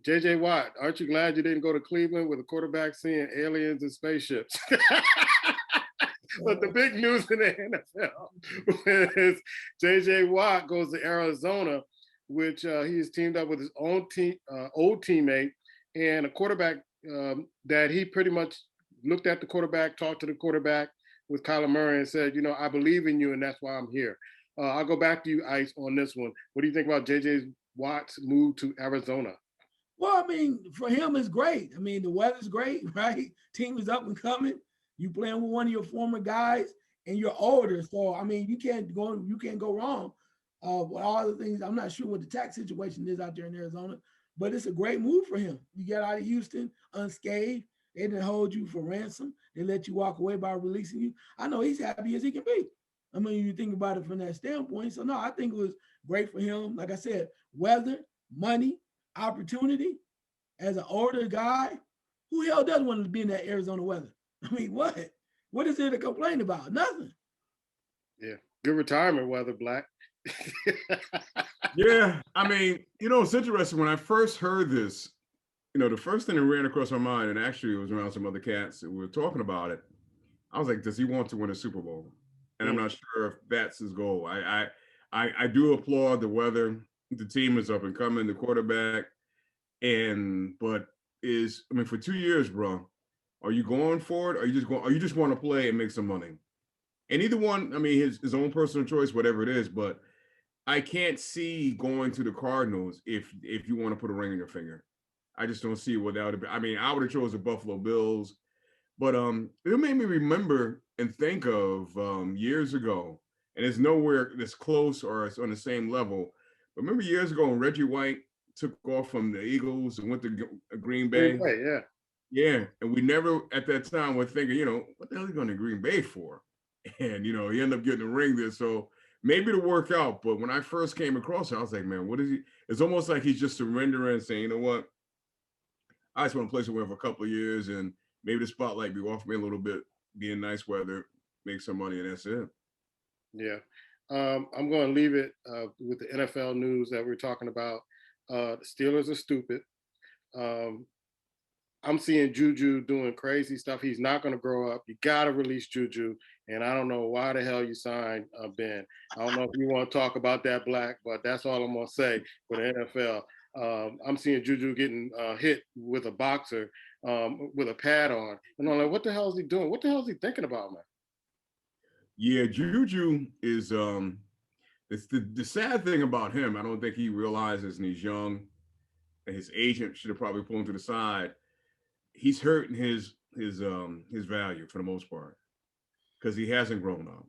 JJ Watt, aren't you glad you didn't go to Cleveland with a quarterback seeing aliens and spaceships? But the big news in the NFL is JJ Watt goes to Arizona, which he has teamed up with his own old teammate and a quarterback that he pretty much looked at the quarterback, talked to the quarterback with Kyler Murray and said, you know, I believe in you and that's why I'm here. I'll go back to you, Ice, on this one. What do you think about JJ Watt's move to Arizona? Well, I mean, for him, it's great. I mean, the weather's great, right? Team is up and coming. You playing with one of your former guys, and you're older, so I mean, you can't go wrong with all the things. I'm not sure what the tax situation is out there in Arizona, but it's a great move for him. You get out of Houston unscathed. They didn't hold you for ransom. They let you walk away by releasing you. I know he's happy as he can be. I mean, you think about it from that standpoint. So no, I think it was great for him. Like I said, weather, money, opportunity. As an older guy, who the hell doesn't want to be in that Arizona weather? I mean, what? What is there to complain about? Nothing. Yeah, good retirement weather, Black. Yeah, I mean, you know, it's interesting. When I first heard this, you know, the first thing that ran across my mind, and actually it was around some other cats that we were talking about it. I was like, does he want to win a Super Bowl? And I'm not sure if that's his goal. I do applaud the weather. The team is up and coming, the quarterback, but for 2 years, bro, are you going for it? Or you just want to play and make some money? And either one, I mean, his own personal choice, whatever it is, but I can't see going to the Cardinals if you want to put a ring on your finger. I just don't see it without it. I mean, I would have chose the Buffalo Bills, but it made me remember and think of years ago, and it's nowhere this close or it's on the same level. But remember years ago when Reggie White took off from the Eagles and went to Green Bay? Yeah. Yeah, and we never at that time were thinking, you know, what the hell are you going to Green Bay for? And, you know, he ended up getting a ring there. So maybe it'll work out. But when I first came across it, I was like, man, what is he? It's almost like he's just surrendering and saying, you know what? I just want to play somewhere for a couple of years and maybe the spotlight be off me a little bit, be in nice weather, make some money, and that's it. Yeah. I'm going to leave it with the NFL news that we're talking about. The Steelers are stupid. I'm seeing Juju doing crazy stuff. He's not going to grow up. You got to release Juju. And I don't know why the hell you signed Ben. I don't know if you want to talk about that, Black, but that's all I'm gonna say for the NFL. I'm seeing Juju getting hit with a boxer with a pad on, and I'm like, what the hell is he doing? What the hell is he thinking about, man? Yeah, Juju is it's the sad thing about him. I don't think he realizes, and he's young, and his agent should have probably pulled him to the side. He's hurting his value for the most part because he hasn't grown up.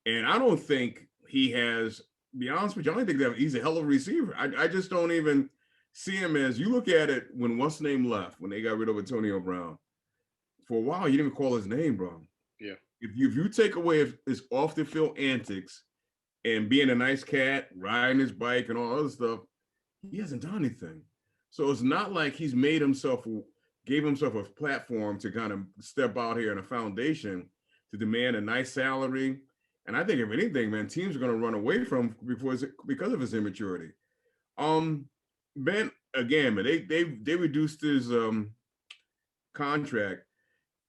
And I don't think he has, to be honest with you, I don't think that he's a hell of a receiver. I just don't even see him as, you look at it when what's name left, when they got rid of Antonio Brown. For a while, you didn't even call his name, bro. Yeah. If you take away his off the field antics and being a nice cat, riding his bike and all other stuff, he hasn't done anything. So it's not like he's gave himself a platform to kind of step out here in a foundation to demand a nice salary. And I think if anything, man, teams are going to run away from him because of his immaturity. Ben, again, man, they reduced his contract.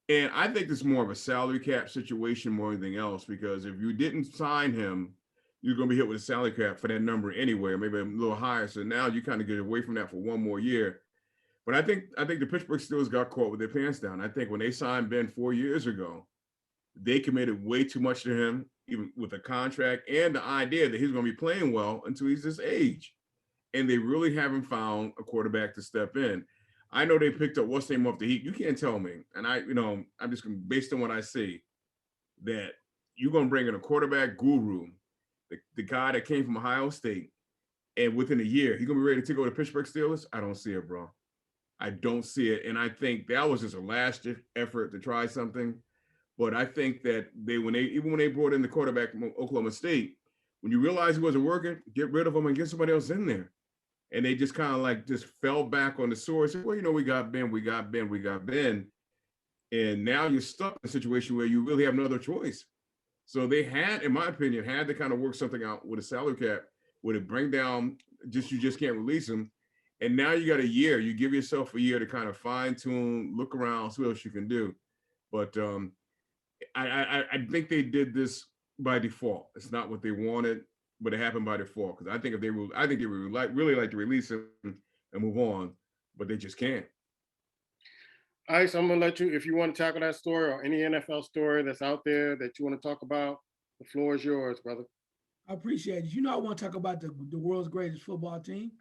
And I think it's more of a salary cap situation more than anything else, because if you didn't sign him, you're going to be hit with a salary cap for that number anyway, or maybe a little higher. So now you kind of get away from that for one more year. But I think the Pittsburgh Steelers got caught with their pants down. I think when they signed Ben 4 years ago, they committed way too much to him, even with a contract and the idea that he's going to be playing well until he's this age. And they really haven't found a quarterback to step in. I know they picked up what's name off the Heat. You can't tell me, and I'm just based on what I see, that you're going to bring in a quarterback guru, the guy that came from Ohio State, and within a year, he's going to be ready to take over the Pittsburgh Steelers. I don't see it, bro. I don't see it. And I think that was just a last effort to try something. But I think that even when they brought in the quarterback from Oklahoma State, when you realize he wasn't working, get rid of him and get somebody else in there. And they just kind of like just fell back on the sword. Said, well, we got Ben. And now you're stuck in a situation where you really have no other choice. So they had, in my opinion, to kind of work something out with a salary cap where it bring down, you just can't release him. And now you got a year. You give yourself a year to kind of fine tune, look around, see what else you can do. But I think they did this by default. It's not what they wanted, but it happened by default. Because I think they would really like to release him and move on, but they just can't. All right, so I'm gonna let you, if you want to tackle that story or any NFL story that's out there that you want to talk about, the floor is yours, brother. I appreciate it. I want to talk about the world's greatest football team.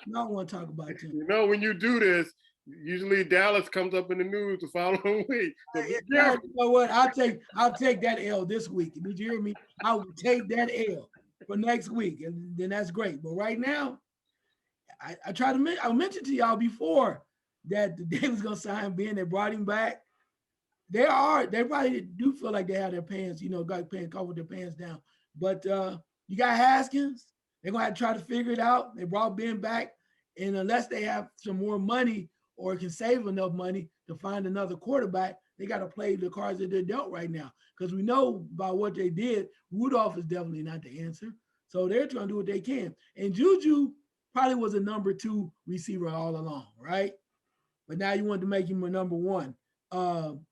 No, I want to talk about them. When you do this, usually Dallas comes up in the news the following week. So you know what? I'll take that L this week. Did you hear me? I will take that L for next week, and then that's great. But right now, I mentioned to y'all before that they was gonna sign Ben. They brought him back. They probably do feel like they have their pants, cover their pants down. But you got Haskins. They're gonna have to try to figure it out. They brought Ben back, and unless they have some more money or can save enough money to find another quarterback, they got to play the cards that they're dealt right now. Because we know by what they did, Rudolph is definitely not the answer. So they're trying to do what they can. And Juju probably was a number 2 receiver all along, right? But now you want to make him a number 1.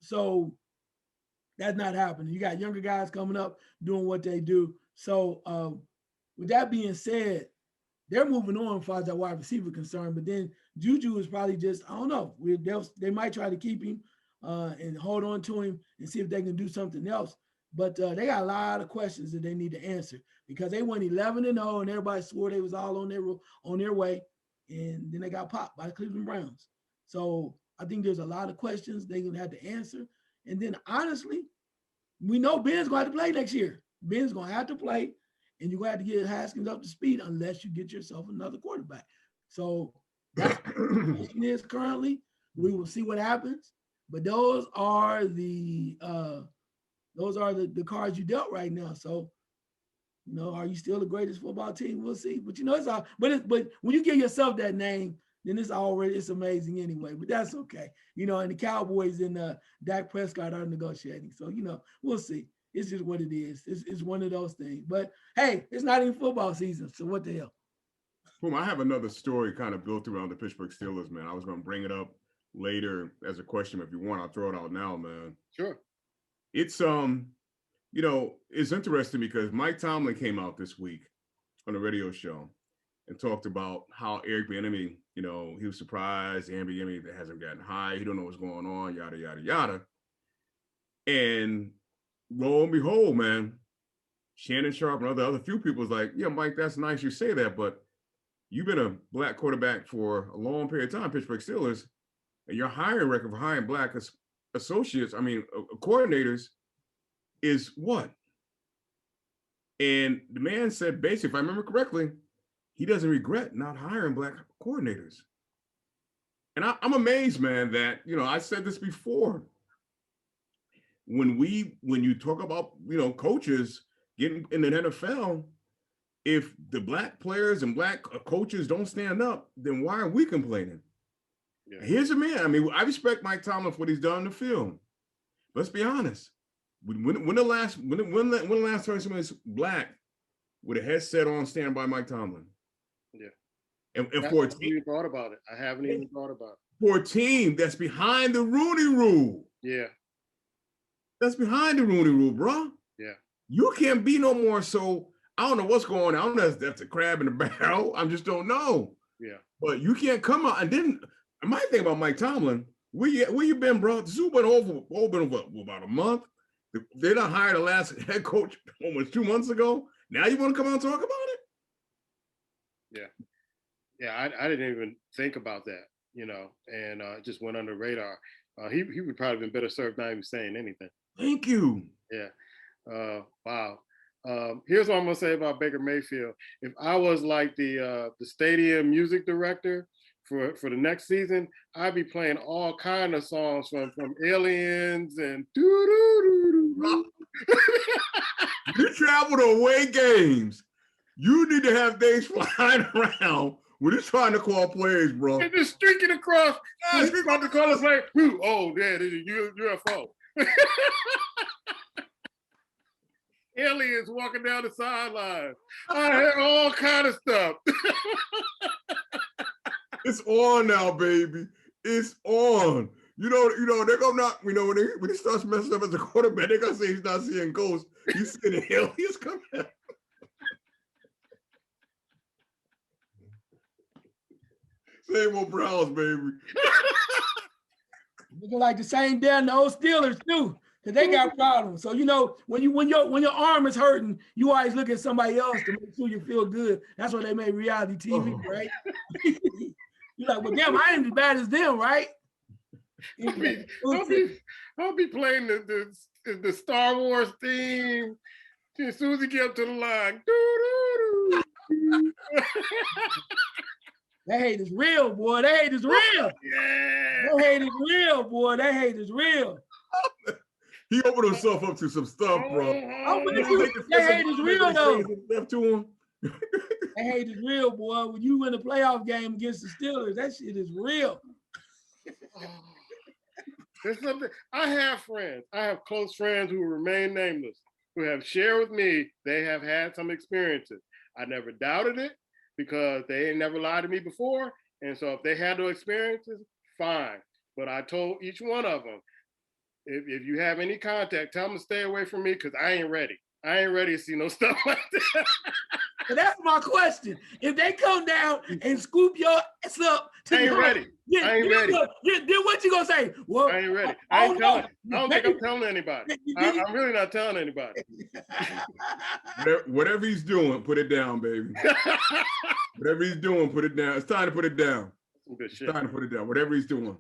So that's not happening. You got younger guys coming up doing what they do. So with that being said, they're moving on as far as that wide receiver concerned. But then Juju is probably just, I don't know. They might try to keep him and hold on to him and see if they can do something else. But they got a lot of questions that they need to answer because they went 11-0 and everybody swore they was all on their way. And then they got popped by the Cleveland Browns. So I think there's a lot of questions they're going to have to answer. And then honestly, we know Ben's going to have to play next year. Ben's going to have to play. And you're going to have to get Haskins up to speed unless you get yourself another quarterback. So that's what the question is currently. We will see what happens. But those are the cards you dealt right now. So, are you still the greatest football team? We'll see. But it's all. But when you give yourself that name, then it's amazing anyway. But that's okay. And the Cowboys and Dak Prescott are negotiating. So we'll see. It's just what it is. It's one of those things. But hey, it's not even football season, so what the hell? Boom, I have another story kind of built around the Pittsburgh Steelers, man. I was going to bring it up later as a question. If you want, I'll throw it out now, man. Sure. It's it's interesting because Mike Tomlin came out this week on a radio show and talked about how Eric Bieniemy, he was surprised Eric Bieniemy hasn't gotten high. He don't know what's going on, yada yada yada. And lo and behold, man, Shannon Sharp and other few people was like, yeah, Mike, that's nice you say that, but you've been a black quarterback for a long period of time, Pittsburgh Steelers, and your hiring record for hiring black associates, coordinators, is what? And the man said, basically, if I remember correctly, he doesn't regret not hiring black coordinators. And I'm amazed, man, that, I said this before. When you talk about, coaches getting in the NFL, if the black players and black coaches don't stand up, then why are we complaining? Yeah. Here's a man. I respect Mike Tomlin for what he's done in the field. Let's be honest. When the last time someone is black with a headset on stand by Mike Tomlin? Yeah. And I haven't even thought about it. I haven't even thought about it. For a team that's behind the Rooney Rule. Yeah. That's behind the Rooney Rule, bro. Yeah. You can't be no more. So I don't know what's going on. I don't know if that's a crab in the barrel. I just don't know. Yeah. But you can't come out. And then my thing about Mike Tomlin, where you been, bro? The Super Bowl been over about a month. They done hired the last head coach almost 2 months ago. Now you want to come out and talk about it? Yeah. Yeah, I didn't even think about that, and it just went under the radar. He would probably been better served not even saying anything. Thank you. Yeah. Wow. Here's what I'm gonna say about Baker Mayfield. If I was like the stadium music director for the next season, I'd be playing all kind of songs from Aliens and doo-doo-doo-doo. You travel to away games. You need to have things flying around when you're trying to call plays, bro. And just streaking across. He's about to call a play. Oh, yeah, this is UFO. Aliens walking down the sideline. I had all kind of stuff. It's on now, baby. It's on. They're gonna not. When he starts messing up as a quarterback, they're gonna say he's not seeing ghosts. He's seeing aliens coming out. Same old Browns, baby. Looking like the same damn the old Steelers too, because they got problems. So when your arm is hurting, you always look at somebody else to make sure you feel good. That's why they made reality TV, right? You're like, well, damn, I ain't as bad as them, right? I'll be playing the Star Wars theme as soon as he get up to the line. That hate is real, boy. That hate is real. Yeah. That hate is real, boy. That hate is real. He opened himself up to some stuff, bro. That hate is real, though. Left to him. That hate is real, boy. When you win a playoff game against the Steelers, that shit is real. There's something. I have friends. I have close friends who remain nameless, who have shared with me they have had some experiences. I never doubted it because they ain't never lied to me before. And so if they had those experiences, fine. But I told each one of them, if you have any contact, tell them to stay away from me because I ain't ready. I ain't ready to see no stuff like that. But that's my question. If they come down and scoop your ass up, I ain't ready. I ain't ready. Then what you gonna say? Well, I ain't ready. I ain't telling. I don't think I'm telling anybody. I'm really not telling anybody. Whatever he's doing, put it down, baby. Whatever he's doing, put it down. It's time to put it down. It's time to put it down. Whatever he's doing.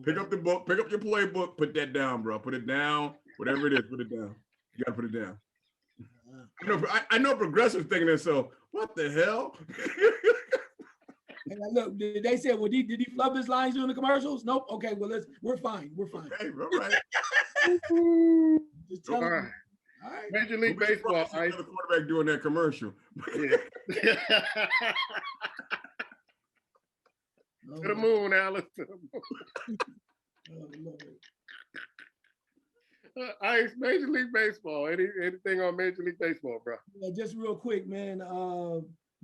Pick up the book, pick up your playbook, put that down, bro. Put it down. Whatever it is, put it down. You gotta put it down. I know progressive thinking themselves, what the hell? And look, they said, well, did he flub his lines during the commercials? Nope. Okay, well, we're fine. We're fine. Okay, all right. Just tell them. All right. Major League Baseball. The quarterback doing that commercial. Yeah. To the moon, Alice. To the moon. Ice, Major League Baseball. Anything on Major League Baseball, bro? Yeah, just real quick, man.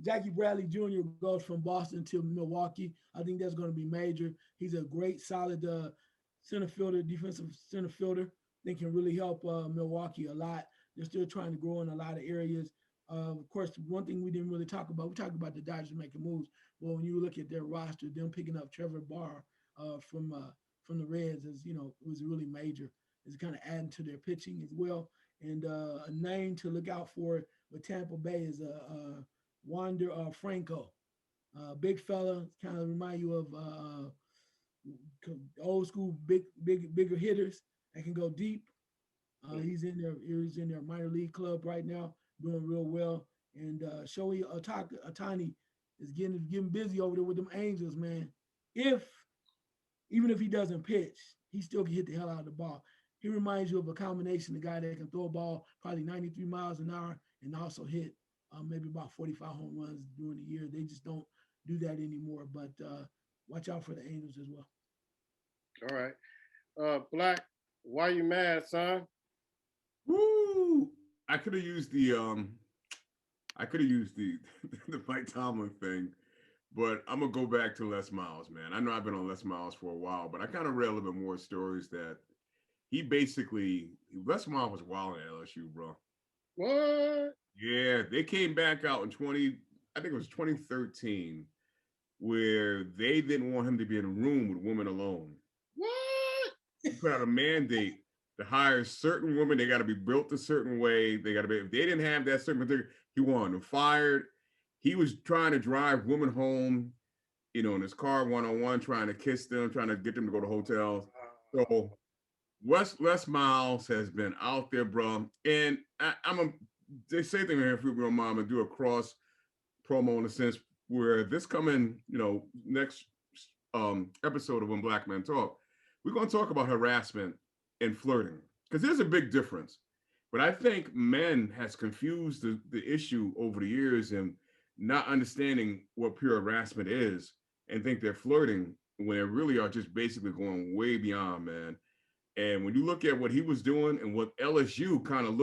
Jackie Bradley Jr. goes from Boston to Milwaukee. I think that's going to be major. He's a great, solid center fielder, defensive center fielder. think can really help Milwaukee a lot. They're still trying to grow in a lot of areas. Of course, one thing we didn't really talk about, we talked about the Dodgers making moves. Well, when you look at their roster, them picking up Trevor Bauer from the Reds is, was really major. It's kind of adding to their pitching as well. And a name to look out for with Tampa Bay is Wander Franco. Big fella, kind of remind you of old school bigger hitters that can go deep. He's in their minor league club right now, doing real well. And Shohei Ohtani is getting busy over there with them Angels, man. Even if he doesn't pitch, he still can hit the hell out of the ball. He reminds you of a combination of a guy that can throw a ball probably 93 miles an hour and also hit maybe about 45 home runs during the year. They just don't do that anymore. But watch out for the Angels as well. All right. Black, why you mad, son? Woo! I could have used the the Mike Tomlin thing, but I'm gonna go back to Les Miles, man. I know I've been on Les Miles for a while, but I kind of read a little bit more stories that Les Miles was wild at LSU, bro. What? Yeah, they came back out in 2013, where they didn't want him to be in a room with women alone. What? He put out a mandate to hire certain women. They got to be built a certain way. They got to be, if they didn't have that certain material, he wanted them fired. He was trying to drive women home, in his car one-on-one, trying to kiss them, trying to get them to go to hotels. So Les Miles has been out there, bro. And they say thing here, if we don't mind, I'm gonna do a cross promo in a sense where this coming, next episode of When Black Men Talk, we're gonna talk about harassment and flirting, because there's a big difference. But I think men has confused the issue over the years and not understanding what pure harassment is and think they're flirting when they really are just basically going way beyond, man. And when you look at what he was doing and what LSU kind of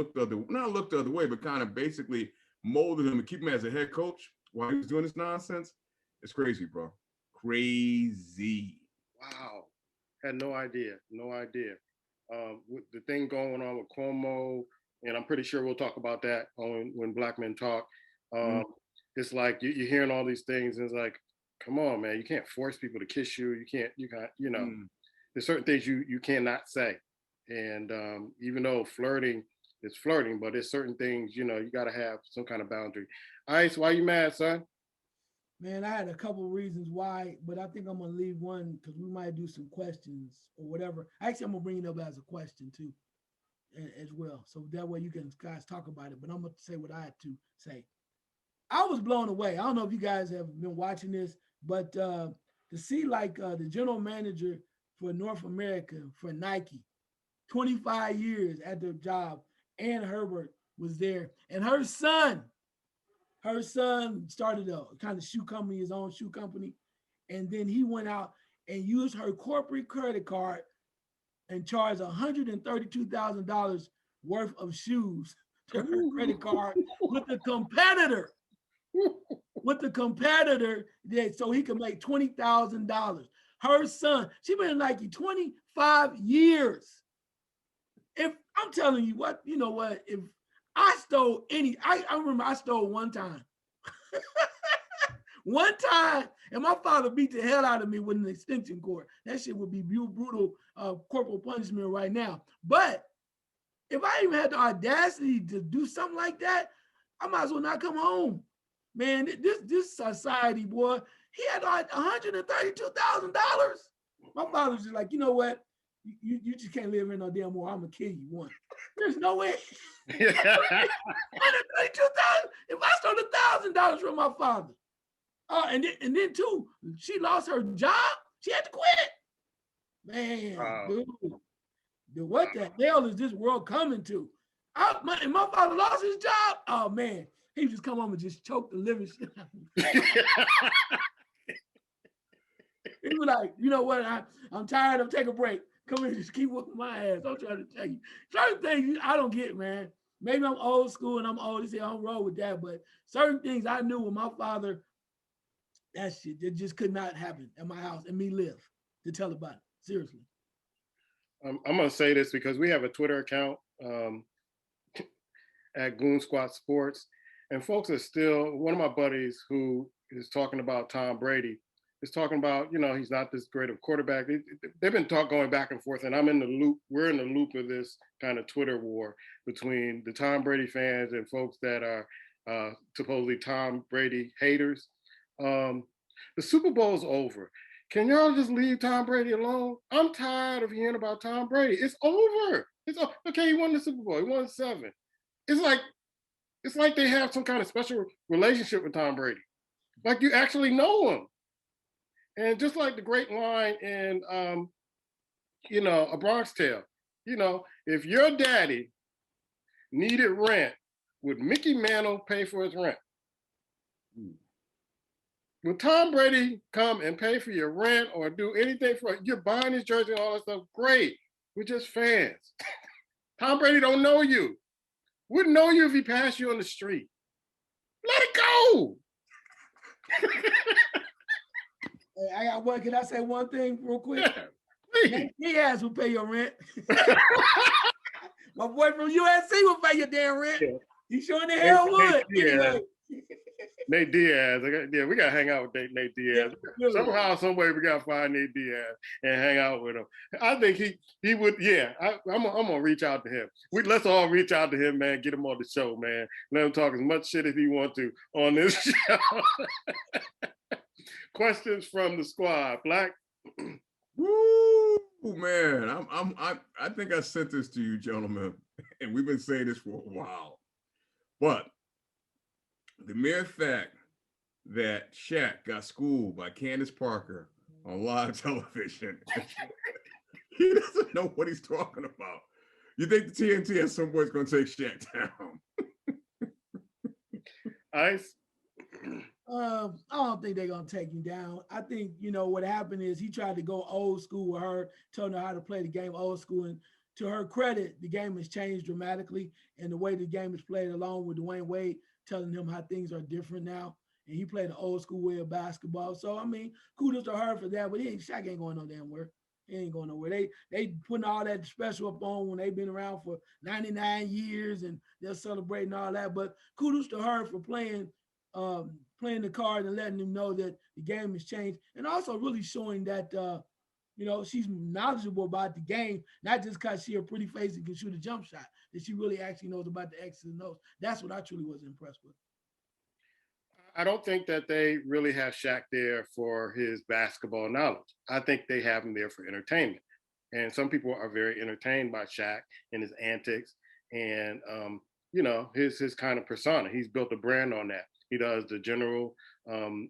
not looked the other way, but kind of basically molded him and keep him as a head coach while he was doing this nonsense, it's crazy, bro. Crazy. Wow. Had no idea. No idea. With the thing going on with Cuomo, and I'm pretty sure we'll talk about that when Black Men Talk. It's like you're hearing all these things, and it's like, come on, man, you can't force people to kiss you. You can't, there's certain things you cannot say. And even though flirting is flirting, but there's certain things, you got to have some kind of boundary. Ice, why you mad, son? Man, I had a couple of reasons why, but I think I'm going to leave one because we might do some questions or whatever. Actually, I'm going to bring it up as a question too, as well. So that way you guys talk about it, but I'm going to say what I had to say. I was blown away. I don't know if you guys have been watching this, but to see the general manager for North America for Nike, 25 years at their job, Ann Herbert was there, and her son started a kind of shoe company, his own shoe company, and then he went out and used her corporate credit card and charged $132,000 worth of shoes to her credit card with the competitor. So he could make $20,000. Her son, she been in Nike 25 years. If I'm telling you what, if I stole I remember I stole one time. One time, and my father beat the hell out of me with an extension cord. That shit would be brutal corporal punishment right now. But if I even had the audacity to do something like that, I might as well not come home. Man, this society, boy, he had $132,000. My father was just like, you know what? You just can't live in no damn more. I'm gonna kill you. One. There's no way. $132,000. If I stole $1,000 from my father, and then too, she lost her job. She had to quit. Man, dude, what the hell is this world coming to? My father lost his job. Oh man, he just come home and just choke the living shit out of me. He was like, you know what? I'm tired of taking a break. Come here, just keep whooping my ass. I'm trying to tell you. Certain things I don't get, man. Maybe I'm old school and I'm old. I don't roll with that. But certain things I knew with my father, that shit, it just could not happen at my house and me live to tell about it. Seriously. I'm going to say this because we have a Twitter account at Goon Squad Sports, and folks are still, one of my buddies who is talking about Tom Brady is talking about, he's not this great of a quarterback. They've been going back and forth, and I'm in the loop. We're in the loop of this kind of Twitter war between the Tom Brady fans and folks that are supposedly Tom Brady haters. The Super Bowl's over. Can y'all just leave Tom Brady alone? I'm tired of hearing about Tom Brady. It's over. Okay. He won the Super Bowl. He won 7. It's like they have some kind of special relationship with Tom Brady. Like you actually know him. And just like the great line in A Bronx Tale, if your daddy needed rent, would Mickey Mantle pay for his rent? Will Tom Brady come and pay for your rent or do anything for it? You're buying his jersey and all that stuff. Great. We're just fans. Tom Brady don't know you. Wouldn't know you if he passed you on the street. Let it go. Hey, I got one. Can I say one thing real quick? Yeah, please. Nate Diaz will pay your rent. My boy from USC will pay your damn rent. Yeah. He sure in the hell would. Anyway. Nate Diaz. We got to hang out with Nate Diaz. Yeah, somehow, some way, we got to find Nate Diaz and hang out with him. I think he would, yeah. I'm going to reach out to him. Let's all reach out to him, man. Get him on the show, man. Let him talk as much shit as he wants to on this show. Questions from the squad. Black? Woo, man. I think I sent this to you, gentlemen, and we've been saying this for a while. But the mere fact that Shaq got schooled by Candace Parker on live television, he doesn't know what he's talking about. You think the TNT at some point is going to take Shaq down? Ice? I don't think they're going to take him down. I think, what happened is he tried to go old school with her, telling her how to play the game old school. And to her credit, the game has changed dramatically. And the way the game is played, along with Dwayne Wade, telling him how things are different now. And he played the old school way of basketball. So, I mean, kudos to her for that. But Shaq ain't going no damn where. He ain't going nowhere. They putting all that special up on when they've been around for 99 years and they're celebrating all that. But kudos to her for playing the card and letting them know that the game has changed. And also really showing that, she's knowledgeable about the game, not just because she's a pretty face and can shoot a jump shot, that she really actually knows about the X's and O's. That's what I truly was impressed with. I don't think that they really have Shaq there for his basketball knowledge. I think they have him there for entertainment. And some people are very entertained by Shaq and his antics and, his kind of persona. He's built a brand on that. He does the general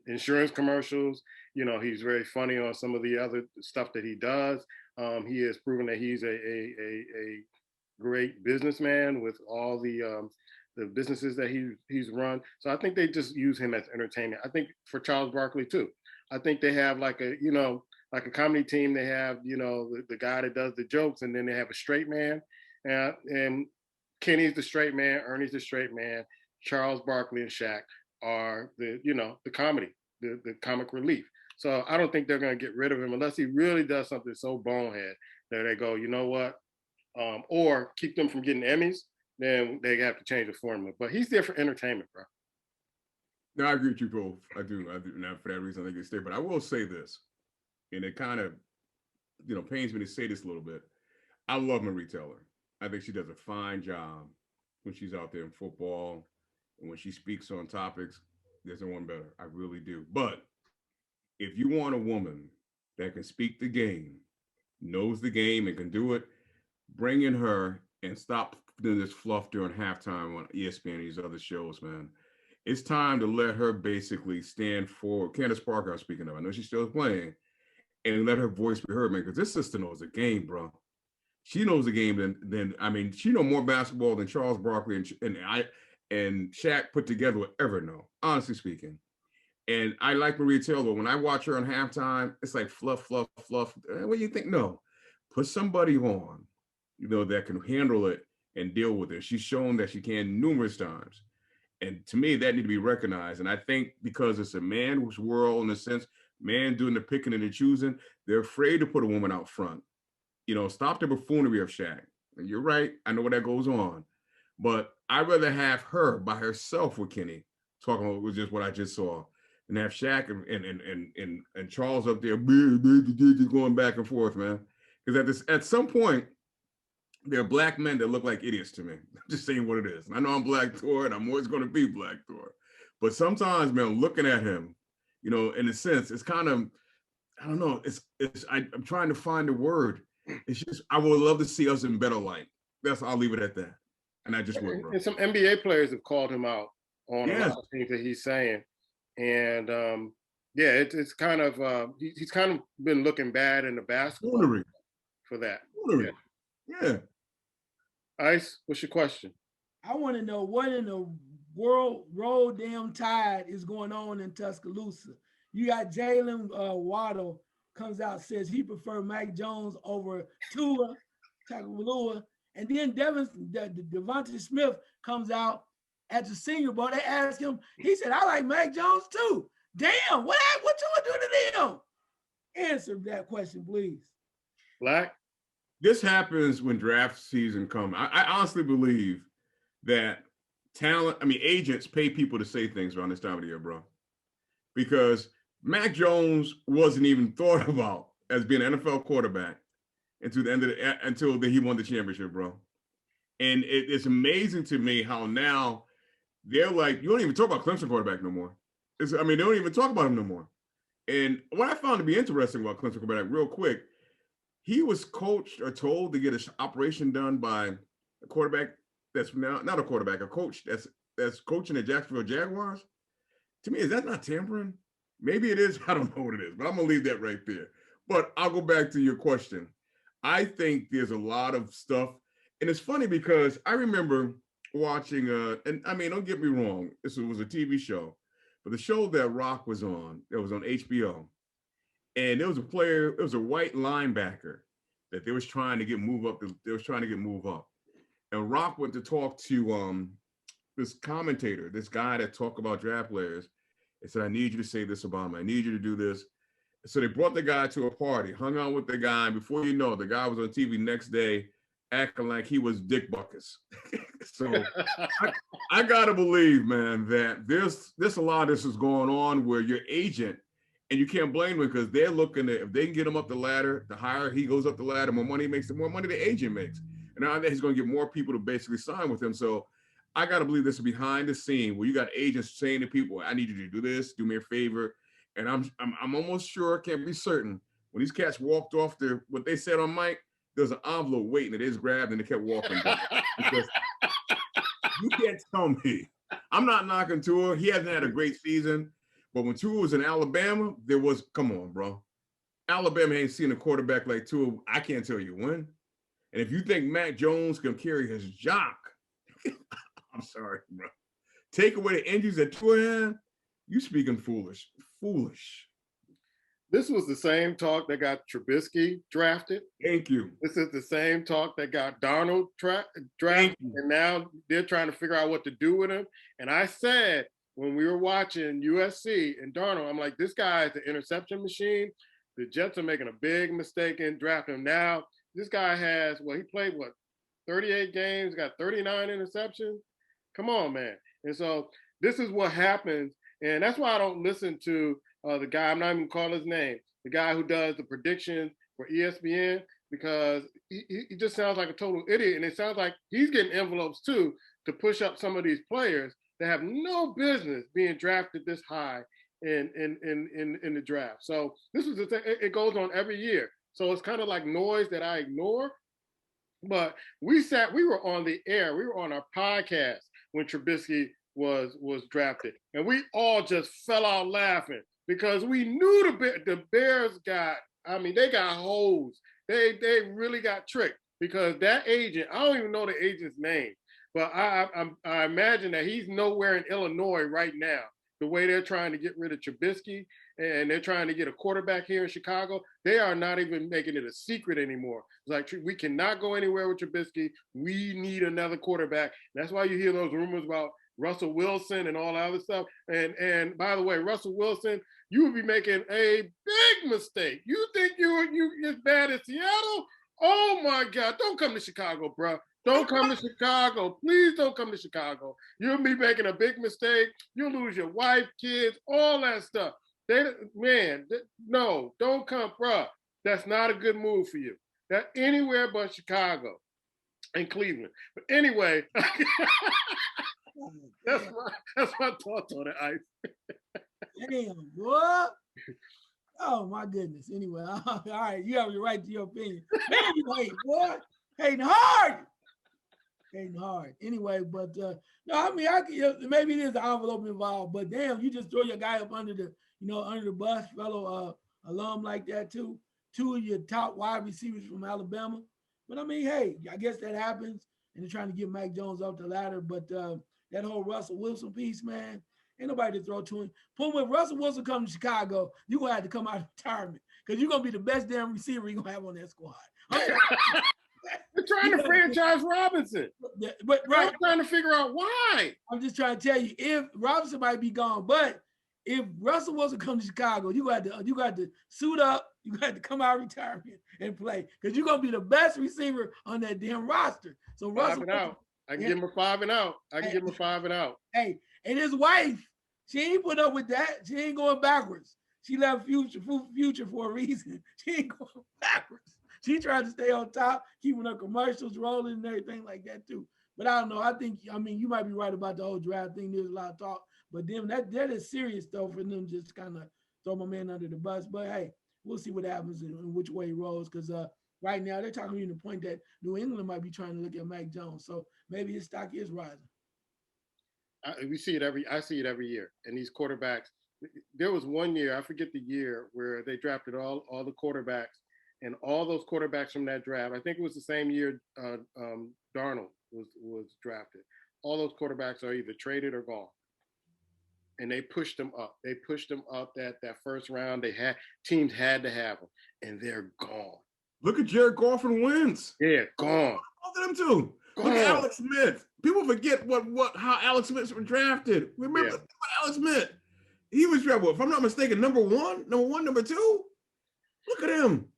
insurance commercials. He's very funny on some of the other stuff that he does. He has proven that he's a great businessman with all the businesses that he's run. So I think they just use him as entertainment. I think for Charles Barkley too. I think they have like a comedy team. They have, the guy that does the jokes, and then they have a straight man. And Kenny's the straight man, Ernie's the straight man, Charles Barkley and Shaq are the comedy, the comic relief. So I don't think they're going to get rid of him unless he really does something so bonehead that they go, you know what, or keep them from getting Emmys. Then they have to change the formula. But he's there for entertainment, bro. No, I agree with you both. I do. Not for that reason I think they stay. But I will say this, and it kind of, pains me to say this a little bit. I love Marie Taylor. I think she does a fine job when she's out there in football. And when she speaks on topics, there's no one better. I really do. But if you want a woman that can speak the game, knows the game, and can do it, bring in her and stop doing this fluff during halftime on ESPN and these other shows, man. It's time to let her basically stand for Candace Parker, I'm speaking of. I know she's still playing, and let her voice be heard, man, because this sister knows the game, bro. She knows the game than she knows more basketball than Charles Barkley and Shaq put together would ever know, honestly speaking. And I like Maria Taylor. When I watch her on halftime, it's like fluff, fluff, fluff. What do you think? No, put somebody on, that can handle it and deal with it. She's shown that she can numerous times. And to me, that need to be recognized. And I think because it's a man's world, in a sense, man doing the picking and the choosing, they're afraid to put a woman out front. stop the buffoonery of Shaq. And you're right. I know what that goes on. But I'd rather have her by herself with Kenny talking about was just what I just saw, and have Shaq and Charles up there going back and forth, man. Because at some point, there are black men that look like idiots to me. I'm just saying what it is. And I know I'm Black Thor, and I'm always going to be Black Thor. But sometimes, man, looking at him, in a sense, it's kind of, I don't know. I'm trying to find a word. It's just I would love to see us in better light. I'll leave it at that. And I just would, bro. And some NBA players have called him out on a lot of things that he's saying, and it's kind of he's kind of been looking bad in the basketball for that. Yeah. Ice, what's your question? I want to know what in the world roll damn tide is going on in Tuscaloosa. You got Jalen Waddle comes out, says he prefer Mac Jones over Tua Tagovailoa, and then Devontae Smith comes out at the Senior Bowl. They asked him, he said, "I like Mac Jones too." Damn, what Tua do to them? Answer that question, please. Black. This happens when draft season comes. I honestly believe that agents pay people to say things around this time of the year, bro. Because Mac Jones wasn't even thought about as being an NFL quarterback until he won the championship, bro. And it's amazing to me how now they're like, you don't even talk about Clemson quarterback no more. They don't even talk about him no more. And what I found to be interesting about Clemson quarterback, real quick, he was coached or told to get an operation done by a quarterback that's now not a quarterback, a coach that's coaching the Jacksonville Jaguars. To me, is that not tampering? Maybe it is. I don't know what it is, but I'm going to leave that right there. But I'll go back to your question. I think there's a lot of stuff. And it's funny because I remember watching, don't get me wrong, this was a TV show, but the show that Rock was on, that was on HBO. And there was a player, it was a white linebacker that they was trying to get move up. And Rock went to talk to this commentator, this guy that talked about draft players. They said, "I need you to say this about him. I need you to do this." So they brought the guy to a party, hung out with the guy. And before you know it, the guy was on TV next day acting like he was Dick Buckus. So I got to believe, man, that there's a lot of this is going on where your agent, and you can't blame them because they're looking at, if they can get him up the ladder, the higher he goes up the ladder, more money he makes, the more money the agent makes. And now that he's going to get more people to basically sign with him. So I got to believe this is behind the scene where you got agents saying to people, "I need you to do this, do me a favor." And I'm almost sure, can't be certain, when these cats walked off what they said on mic, there's an envelope waiting that they just grabbed and they kept walking back. Because you can't tell me. I'm not knocking Tua. He hasn't had a great season. But when Tua was in Alabama, come on, bro. Alabama ain't seen a quarterback like Tua. I can't tell you when. And if you think Mac Jones can carry his jock, I'm sorry, bro. Take away the injuries that Tua had, you speaking foolish. This was the same talk that got Trubisky drafted. Thank you. This is the same talk that got Darnold drafted. And now they're trying to figure out what to do with him. And I said, when we were watching USC and Darnold, I'm like, this guy is an interception machine. The Jets are making a big mistake in drafting him. Now, this guy he played 38 games, got 39 interceptions. Come on, man. And so this is what happens. And that's why I don't listen to the guy, I'm not even calling his name, the guy who does the predictions for ESPN, because he just sounds like a total idiot. And it sounds like he's getting envelopes too to push up some of these players that have no business being drafted this high in the draft. So this is the thing, it goes on every year. So it's kind of like noise that I ignore. But we were on the air, we were on our podcast when Trubisky was drafted. And we all just fell out laughing because we knew the Bears they got hoes. They really got tricked because that agent, I don't even know the agent's name, but I imagine that he's nowhere in Illinois right now. The way they're trying to get rid of Trubisky and they're trying to get a quarterback here in Chicago, they are not even making it a secret anymore. It's like, we cannot go anywhere with Trubisky. We need another quarterback. That's why you hear those rumors about Russell Wilson and all that other stuff. And by the way, Russell Wilson, you would be making a big mistake. You think you're as bad as Seattle? Oh my God! Don't come to Chicago, bro. Don't come to Chicago. Please don't come to Chicago. You'll be making a big mistake. You'll lose your wife, kids, all that stuff. No, don't come, bro. That's not a good move for you. That anywhere but Chicago and Cleveland. But anyway, that's my thoughts on it, Ice. Damn, boy. Oh my goodness. Anyway, all right, you have the right to your opinion. Man, you hate, boy. Hating hard. Hating hard. Anyway, but no, I mean, maybe it is the envelope involved, but damn, you just throw your guy up under the bus, fellow alum like that too. Two of your top wide receivers from Alabama. But I mean, hey, I guess that happens, and they're trying to get Mac Jones up the ladder. But that whole Russell Wilson piece, man, ain't nobody to throw to him. When Russell Wilson comes to Chicago, you're gonna have to come out of retirement because you're gonna be the best damn receiver you're gonna have on that squad. They're trying to franchise Robinson. But right, I'm trying to figure out why. I'm just trying to tell you, if Robinson might be gone, but if Russell Wilson comes to Chicago, you got to suit up, you got to come out of retirement and play because you're gonna be the best receiver on that damn roster. So Russell, I can give him a 5 and out. Give him a 5 and out. Hey, and his wife, she ain't put up with that. She ain't going backwards. She left future for a reason. She ain't going backwards. She tried to stay on top, keeping her commercials rolling and everything like that too. But I don't know. I mean, you might be right about the whole draft thing. There's a lot of talk, but then that is serious though for them just kind of throw my man under the bus. But hey, we'll see what happens and which way he rolls because right now they're talking to the point that New England might be trying to look at Mac Jones. So maybe his stock is rising. I see it every year. And these quarterbacks, there was one year, I forget the year, where they drafted all the quarterbacks. And all those quarterbacks from that draft, I think it was the same year Darnold was drafted. All those quarterbacks are either traded or gone. And they pushed them up. They pushed them up that first round. Teams had to have them, and they're gone. Look at Jared Goff and Wentz. Yeah, gone. Both of them too. Gone. Look at Alex Smith. People forget how Alex Smith was drafted. Remember Alex Smith? He was drafted, if I'm not mistaken, number one, number two. Look at him.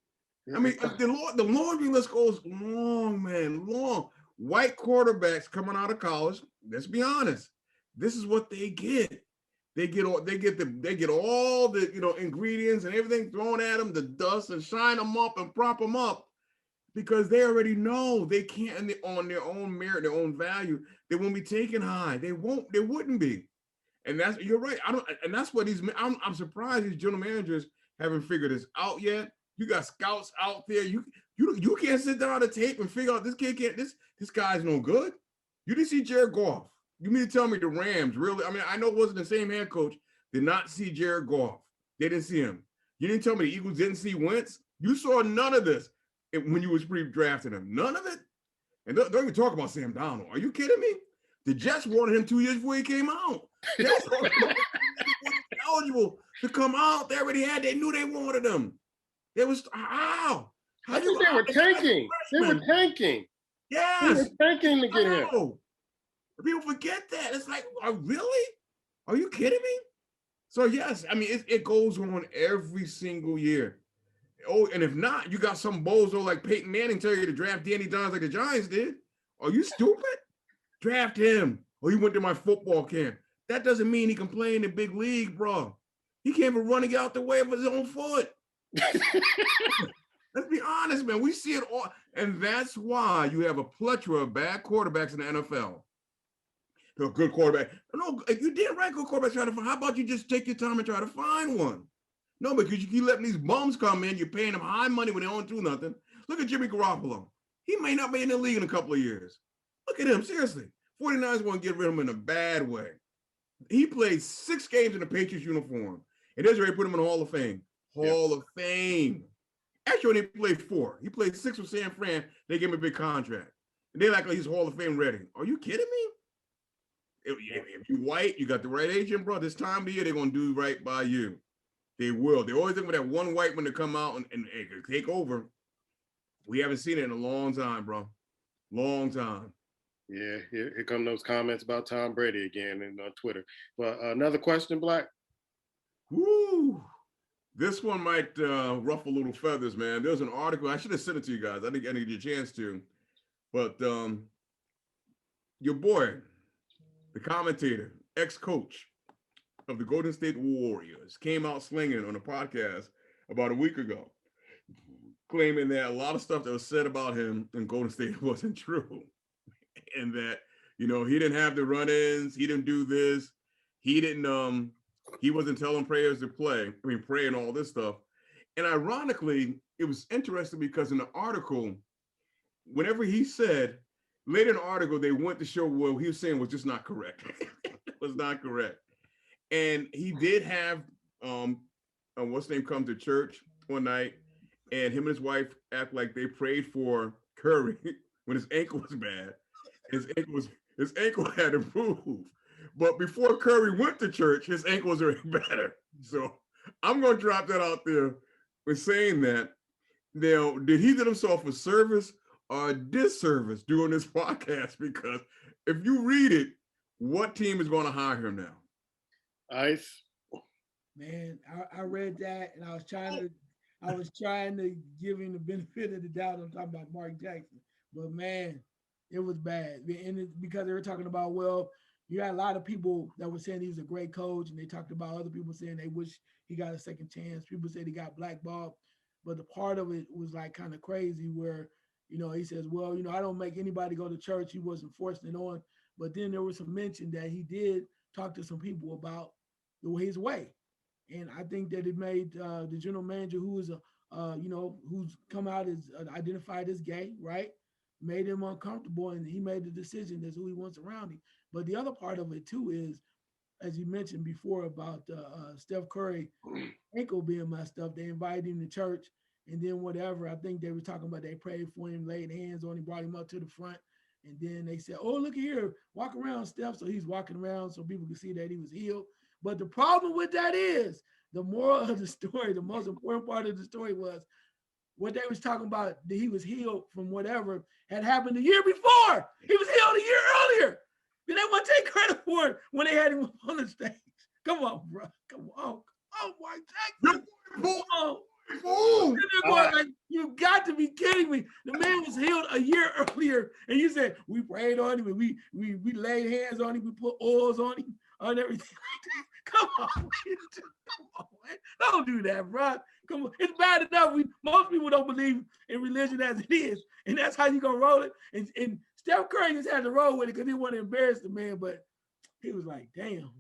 I mean, the laundry list goes long, man, long. White quarterbacks coming out of college. Let's be honest. This is what they get. They get all the ingredients and everything thrown at them, the dust, and shine them up and prop them up, because they already know they can't on their own merit, their own value. They won't be taken high. They wouldn't be. And you're right. And that's what I'm surprised these general managers haven't figured this out yet. You got scouts out there. You can't sit down at tape and figure out this kid can't. This guy's no good. You didn't see Jared Goff. You mean to tell me the Rams really? I mean, I know it wasn't the same head coach. Did not see Jared Goff. They didn't see him. You didn't tell me the Eagles didn't see Wentz. You saw none of this when you was pre-drafting him. None of it. And don't even talk about Sam Darnold. Are you kidding me? The Jets wanted him 2 years before he came out. They were eligible to come out. They knew they wanted him. It was how? I think they were tanking. They were tanking. Yes. They were tanking to get him. People forget that. It's like, really? Are you kidding me? So yes, I mean it goes on every single year. Oh, and if not, you got some bozo like Peyton Manning tell you to draft Danny Dimes like the Giants did. Are you stupid? Draft him. Or he went to my football camp. That doesn't mean he can play in the big league, bro. He can't even run out the way of his own foot. Let's be honest, man. We see it all. And that's why you have a plethora of bad quarterbacks in the NFL. They're a good quarterback. No, if you did right, good quarterbacks try to find. How about you just take your time and try to find one? No, because you keep letting these bums come in. You're paying them high money when they don't do nothing. Look at Jimmy Garoppolo. He may not be in the league in a couple of years. Look at him, seriously. 49ers want to get rid of him in a bad way. He played 6 games in the Patriots uniform. And they're ready to put him in the Hall of Fame. Hall of Fame. Actually, he played 4. He played 6 with San Fran. They gave him a big contract. And they're like he's Hall of Fame ready. Are you kidding me? If you're white, you got the right agent, bro. This time of the year, they're going to do right by you. They will. They always think with that one white one to come out and take over. We haven't seen it in a long time, bro. Long time. Yeah, here come those comments about Tom Brady again on Twitter. But another question, Black? Woo! This one might ruffle little feathers, man. There's an article. I should have sent it to you guys. I didn't get a chance to. But your boy, the commentator, ex-coach of the Golden State Warriors, came out slinging on a podcast about a week ago, claiming that a lot of stuff that was said about him in Golden State wasn't true. And that, he didn't have the run-ins, he didn't do this, he wasn't telling players to pray and all this stuff. And ironically, it was interesting because in the article, whenever he said, later in the article, they went to show what he was saying was just not correct. It was not correct. And he did have what's his name come to church one night, and him and his wife act like they prayed for Curry when his ankle was bad. His ankle had improved. But before Curry went to church, his ankle was already better. So I'm going to drop that out there with saying that. Now, did he do himself a service or a disservice doing this podcast? Because if you read it, what team is going to hire him now? Ice. Man, I read that and I was trying to give him the benefit of the doubt. I'm talking about Mark Jackson. But man, it was bad. And it's because they were talking about, well, you had a lot of people that were saying he was a great coach, and they talked about other people saying they wish he got a second chance. People said he got blackballed. But the part of it was like kind of crazy where, he says, well, I don't make anybody go to church. He wasn't forcing it on. But then there was some mention that he did talk to some people about his way. And I think that it made the general manager, who is who's come out as identified as gay, right, made him uncomfortable, and he made the decision that's who he wants around him. But the other part of it too is, as you mentioned before about Steph Curry ankle being messed up, they invited him to church, and then whatever. I think they were talking about they prayed for him, laid hands on him, brought him up to the front, and then they said, "Oh, look here, walk around, Steph." So he's walking around so people could see that he was healed. But the problem with that is the moral of the story, the most important part of the story was what they was talking about, that he was healed from whatever had happened the year before. He was healed a year earlier. Then they want to take credit for it when they had him on the stage. Come on, bro. Come on. Oh, Mike Jackson. Come on. Like, you got to be kidding me. The man was healed a year earlier, and you said we prayed on him and we laid hands on him, we put oils on him, on everything like that. Come on, come on, man. Don't do that, bro. Come on, it's bad enough. Most people don't believe in religion as it is, and that's how you gonna roll it. And Steph Curry just had to roll with it because he wanted to embarrass the man, but he was like, "Damn."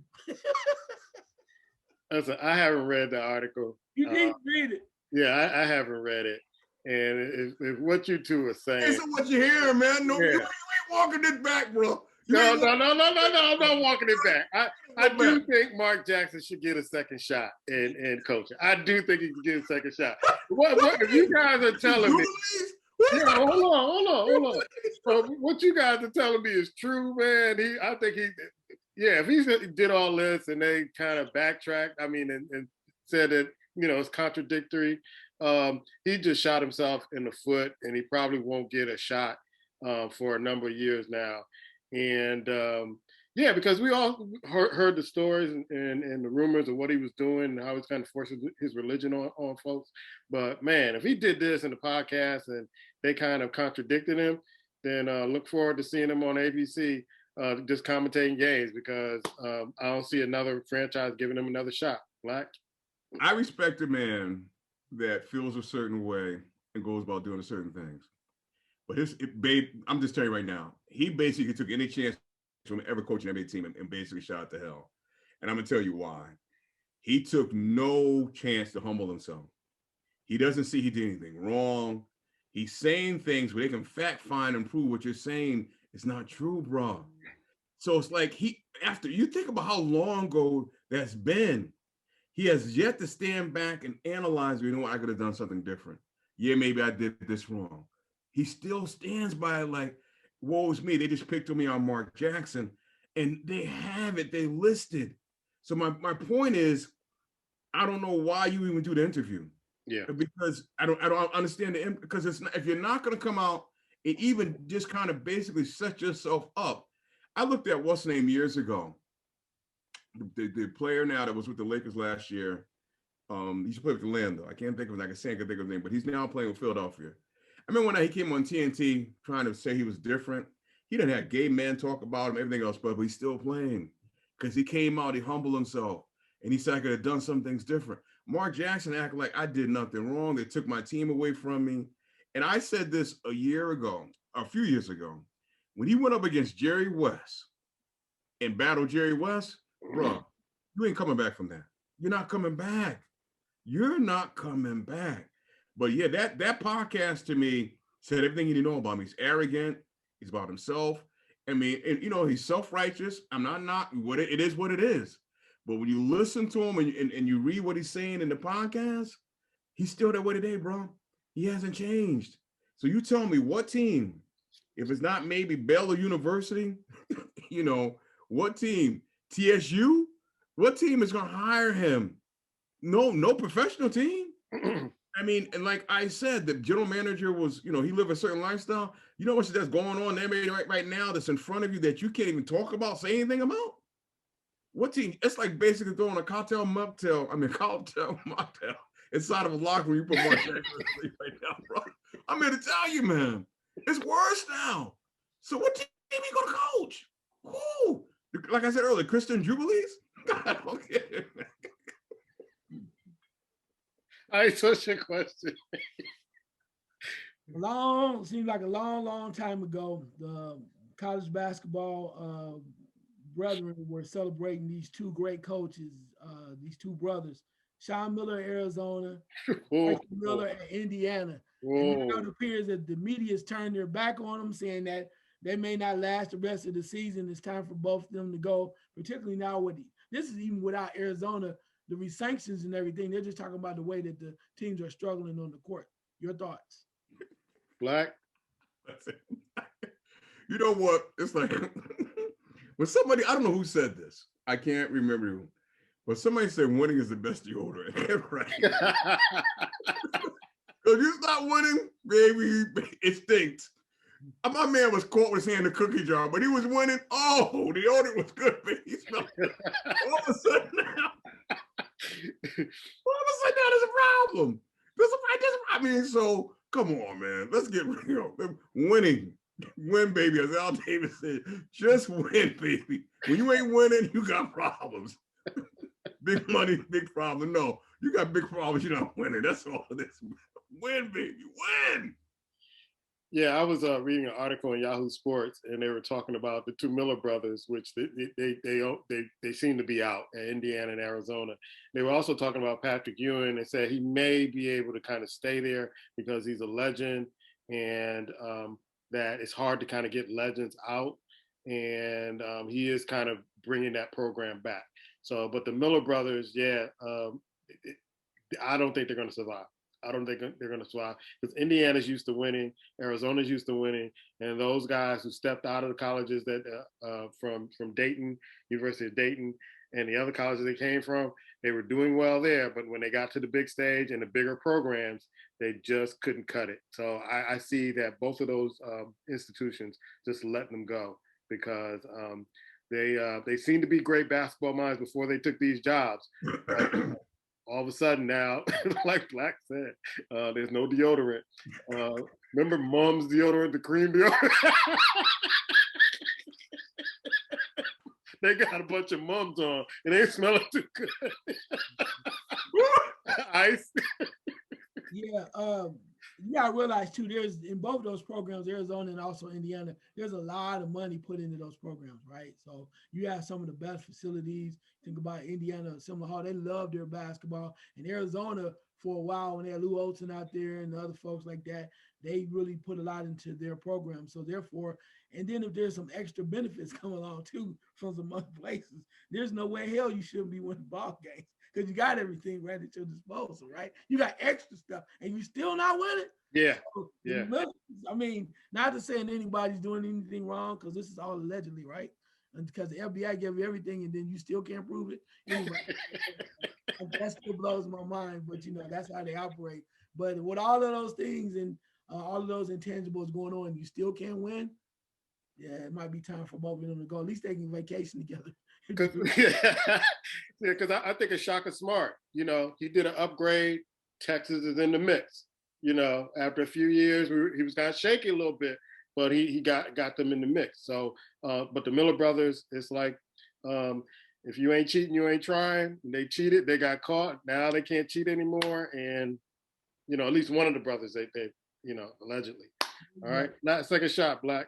Listen, I haven't read the article. You need to read it. Yeah, I haven't read it. And if what you two are saying. This is what you're hearing, man. No, you ain't walking this back, bro. No, I'm not walking it back. I do think Mark Jackson should get a second shot in coaching. I do think he can get a second shot. What if you guys are telling me? Yeah, hold on. So what you guys are telling me is true, man. If he did all this and they kind of backtracked, and said that, it's contradictory, he just shot himself in the foot, and he probably won't get a shot for a number of years now. And because we all heard the stories and the rumors of what he was doing and how he's kind of forcing his religion on folks. But man, if he did this in the podcast and they kind of contradicted him, then look forward to seeing him on ABC just commentating games, because I don't see another franchise giving him another shot. Black. I respect a man that feels a certain way and goes about doing certain things. But I'm just telling you right now, he basically took any chance from ever coaching an NBA team and basically shot to hell. And I'm going to tell you why. He took no chance to humble himself. He doesn't see he did anything wrong. He's saying things where they can fact find and prove what you're saying is not true, bro. So it's like after you think about how long ago that's been, he has yet to stand back and analyze, I could have done something different. Yeah, maybe I did this wrong. He still stands by it like, woe is me. They just picked on me on Mark Jackson, and they have it. They listed. So my point is, I don't know why you even do the interview. Yeah. Because I don't understand because it's not, if you're not going to come out and even just kind of basically set yourself up. I looked at what's name years ago. The player now that was with the Lakers last year, He used to play with Orlando. I can't think of, like I can't think of his name, but he's now playing with Philadelphia. I remember when he came on TNT trying to say he was different. He didn't have gay men talk about him, everything else, but he's still playing because he came out, he humbled himself, and he said I could have done some things different. Mark Jackson acted like I did nothing wrong. They took my team away from me. And I said this a few years ago, when he went up against Jerry West and battled Jerry West, bro, you ain't coming back from that. You're not coming back. You're not coming back. But yeah, that podcast to me said everything you need to know about him. He's arrogant. He's about himself. I mean, and, he's self-righteous. I'm not what it is what it is. But when you listen to him and you read what he's saying in the podcast, he's still that way today, bro. He hasn't changed. So you tell me what team, if it's not maybe Baylor University, what team? TSU? What team is going to hire him? No professional team. I mean, and like I said, the general manager was, he lived a certain lifestyle. You know what that's going on there right now that's in front of you that you can't even talk about, say anything about? What team? It's like basically throwing a cocktail mocktail inside of a locker room. You put more Jackson right now, bro. I'm here to tell you, man, it's worse now. So what team are you going to coach? Who? Like I said earlier, Christian Jubilees? God, okay. I such a question. Seems like a long time ago, the college basketball brethren were celebrating these two great coaches, these two brothers, Sean Miller, Arizona, Miller at Indiana. And now it appears that the media's turned their back on them, saying that they may not last the rest of the season. It's time for both of them to go, particularly now this is even without Arizona, the re-sanctions and everything. They're just talking about the way that the teams are struggling on the court. Your thoughts? Black? That's it. You know what? It's like when somebody, I don't know who said this. I can't remember who. But somebody said winning is the best deodorant. Right? If you stop winning, baby, it stinks. My man was caught with his hand in the cookie jar, but he was winning. Oh, the deodorant was good, baby. He smelled good. All of a sudden now, there's a problem. I mean, so come on, man. Let's get real. Winning. Win, baby. As Al Davis said, just win, baby. When you ain't winning, you got problems. Big money, big problem. No, you got big problems. You're not winning. That's all it is. Win, baby. Win. Yeah, I was reading an article in Yahoo Sports, and they were talking about the two Miller brothers, which they seem to be out at Indiana and Arizona. They were also talking about Patrick Ewing. They said he may be able to kind of stay there because he's a legend, and that it's hard to kind of get legends out, and he is kind of bringing that program back. So, but the Miller brothers, I don't think they're going to survive. I don't think they're going to survive because Indiana's used to winning, Arizona's used to winning, and those guys who stepped out of the colleges that from Dayton, University of Dayton, and the other colleges they came from, they were doing well there. But when they got to the big stage and the bigger programs, they just couldn't cut it. So I see that both of those institutions just letting them go because they seem to be great basketball minds before they took these jobs. All of a sudden now, like Black said, there's no deodorant. Remember Mom's deodorant, the cream deodorant? They got a bunch of mums on and they smelling too good. Ice. Yeah, I realize too, there's in both those programs, Arizona and also Indiana, there's a lot of money put into those programs, right? So you have some of the best facilities. Think about Indiana, Summer Hall, they love their basketball. And Arizona, for a while, when they had Lou Olson out there and the other folks like that, they really put a lot into their program. So therefore, and then if there's some extra benefits come along too from some other places, there's no way hell you shouldn't be winning ball games because you got everything right at your disposal, right? You got extra stuff and you still not winning. Yeah, so, yeah. I mean, not to say anybody's doing anything wrong because this is all allegedly, right? And because the FBI gave you everything and then you still can't prove it. Anyway, that still blows my mind, but that's how they operate. But with all of those things and all of those intangibles going on, you still can't win. Yeah, it might be time for both of them to go. At least taking vacation together. Yeah, because I think of Shaka Smart. You know, he did an upgrade. Texas is in the mix. You know, after a few years, he was kind of shaky a little bit, but he got them in the mix. So, but the Miller brothers, it's like, if you ain't cheating, you ain't trying. They cheated, they got caught. Now they can't cheat anymore. And you know, at least one of the brothers, they you know, allegedly. All right, not second shot, Black.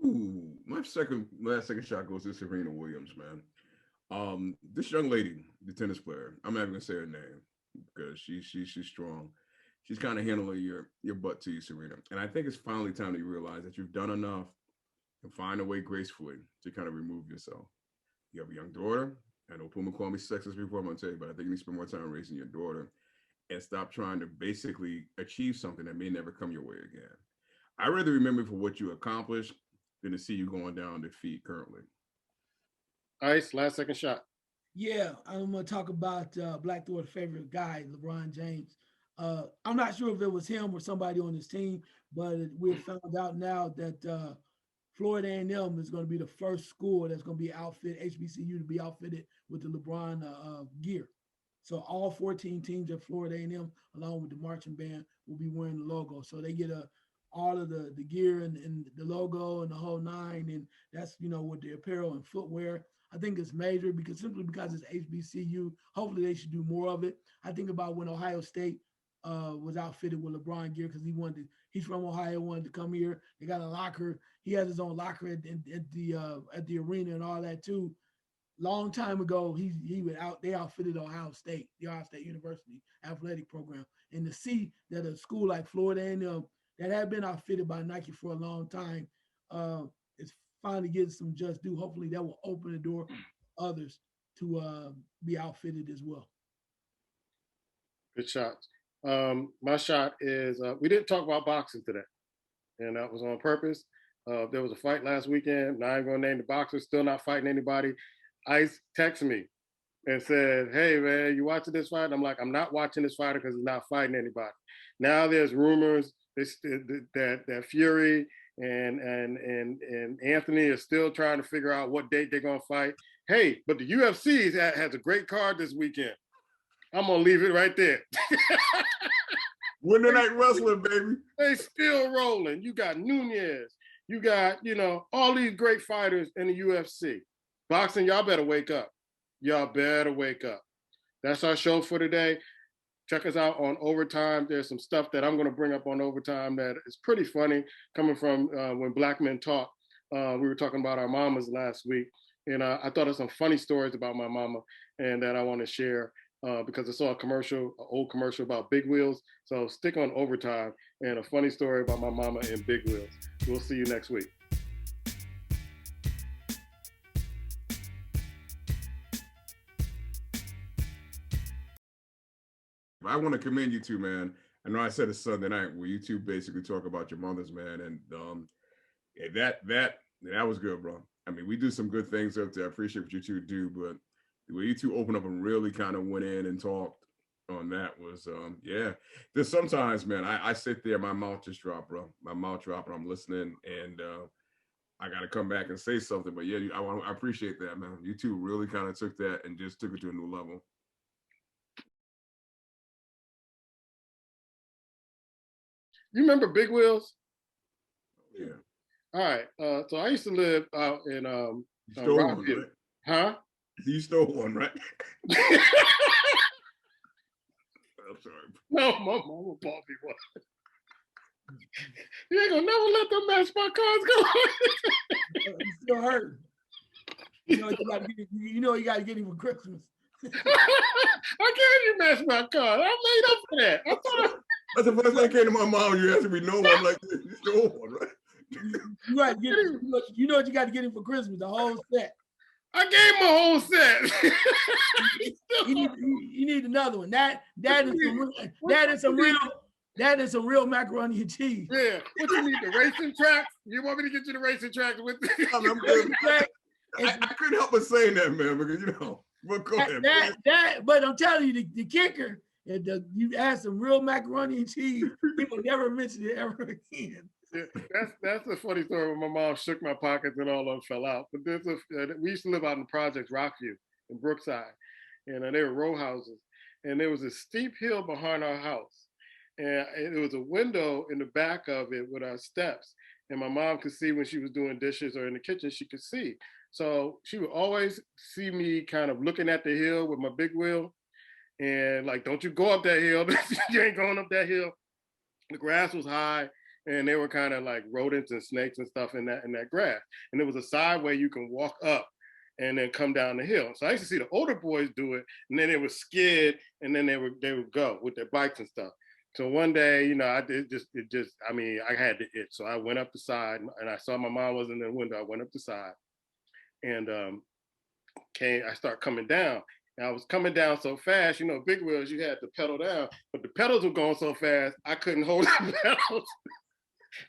Ooh, my last second shot goes to Serena Williams, man. This young lady, the tennis player, I'm not even gonna say her name because she's strong. She's kind of handling your butt to you, Serena. And I think it's finally time that you realize that you've done enough and find a way gracefully to kind of remove yourself. You have a young daughter. I know Puma called me sexist before, I'm gonna tell you, but I think you need to spend more time raising your daughter and stop trying to basically achieve something that may never come your way again. I rather remember for what you accomplished than to see you going down defeat currently. Ice, last second shot. Yeah, I'm gonna talk about Black Thor's favorite guy, LeBron James. I'm not sure if it was him or somebody on his team, but we found out now that Florida A&M is going to be the first school that's going to be outfitted, HBCU to be outfitted with the LeBron gear. So all 14 teams at Florida A&M, along with the marching band, will be wearing the logo. So they get all of the gear and the logo and the whole nine, and that's, you know, with the apparel and footwear. I think it's major because it's HBCU. Hopefully they should do more of it. I think about when Ohio State was outfitted with LeBron gear because he's from Ohio, wanted to come here. They got a locker. He has his own locker at the arena and all that too. Long time ago, they outfitted the Ohio State University athletic program. And to see that a school like Florida A&M that had been outfitted by Nike for a long time is finally getting some just due. Hopefully that will open the door for others to be outfitted as well. Good shots. My shot is we didn't talk about boxing today, and that was on purpose. There was a fight last weekend. Now I'm going to name the boxer. Still not fighting anybody. Ice texted me and said, "Hey man, you watching this fight?" I'm like, "I'm not watching this fighter because he's not fighting anybody." Now there's rumors that Fury and Anthony are still trying to figure out what date they're going to fight. Hey, but the UFC has a great card this weekend. I'm gonna leave it right there. Winter Night Wrestling, baby. They still rolling. You got Nunez. You got, you know, all these great fighters in the UFC. Boxing, y'all better wake up. Y'all better wake up. That's our show for today. Check us out on Overtime. There's some stuff that I'm going to bring up on Overtime that is pretty funny coming from when Black Men Talk. We were talking about our mamas last week. And I thought of some funny stories about my mama and that I want to share because I saw an old commercial about Big Wheels. So stick on Overtime and a funny story about my mama and Big Wheels. We'll see you next week. I want to commend you two, man. I know I said it's Sunday night where you two basically talk about your mothers, man. And that was good, bro. I mean, we do some good things up there. I appreciate what you two do, but the way you two opened up and really kind of went in and talked on that was, yeah. There's sometimes, man, I sit there, my mouth just dropped, bro. My mouth dropped, and I'm listening, and I got to come back and say something. But yeah, I appreciate that, man. You two really kind of took that and just took it to a new level. You remember Big Wheels? Yeah. All right. So I used to live out in Rockfield. Right? Huh? You stole one, right? I'm sorry. No, my mama bought me one. You ain't gonna never let them Matchbox cars go. I'm still hurting. You know you gotta get him for Christmas. I gave you Matchbox cars. I made up for that. That's the first thing that came to my mind. You asked me no one. I'm like, you stole one, right? You got to get him. You know what you got to get him for Christmas? The whole set. I gave him a whole set. you need another one. That is some real macaroni and cheese. Yeah. What you need, the racing tracks? You want me to get you the racing tracks with me? I'm good. I couldn't help but saying that, man, because you know. But go ahead. But I'm telling you, the kicker. You add some real macaroni and cheese. People never mention it ever again. Yeah, that's a funny story when my mom shook my pockets and all of them fell out. But we used to live out in the projects, Rockview, in Brookside, and they were row houses, and there was a steep hill behind our house, and it was a window in the back of it with our steps, and my mom could see when she was doing dishes or in the kitchen, she could see. So she would always see me kind of looking at the hill with my big wheel, and like, don't you go up that hill. You ain't going up that hill. The grass was high, and there were kind of like rodents and snakes and stuff in that grass. And there was a side way you can walk up and then come down the hill. So I used to see the older boys do it, and then they would skid, and then they would go with their bikes and stuff. So one day, I had the itch. So I went up the side, and I saw my mom was in the window. I went up the side, and I start coming down. And I was coming down so fast, big wheels, you had to pedal down, but the pedals were going so fast, I couldn't hold the pedals.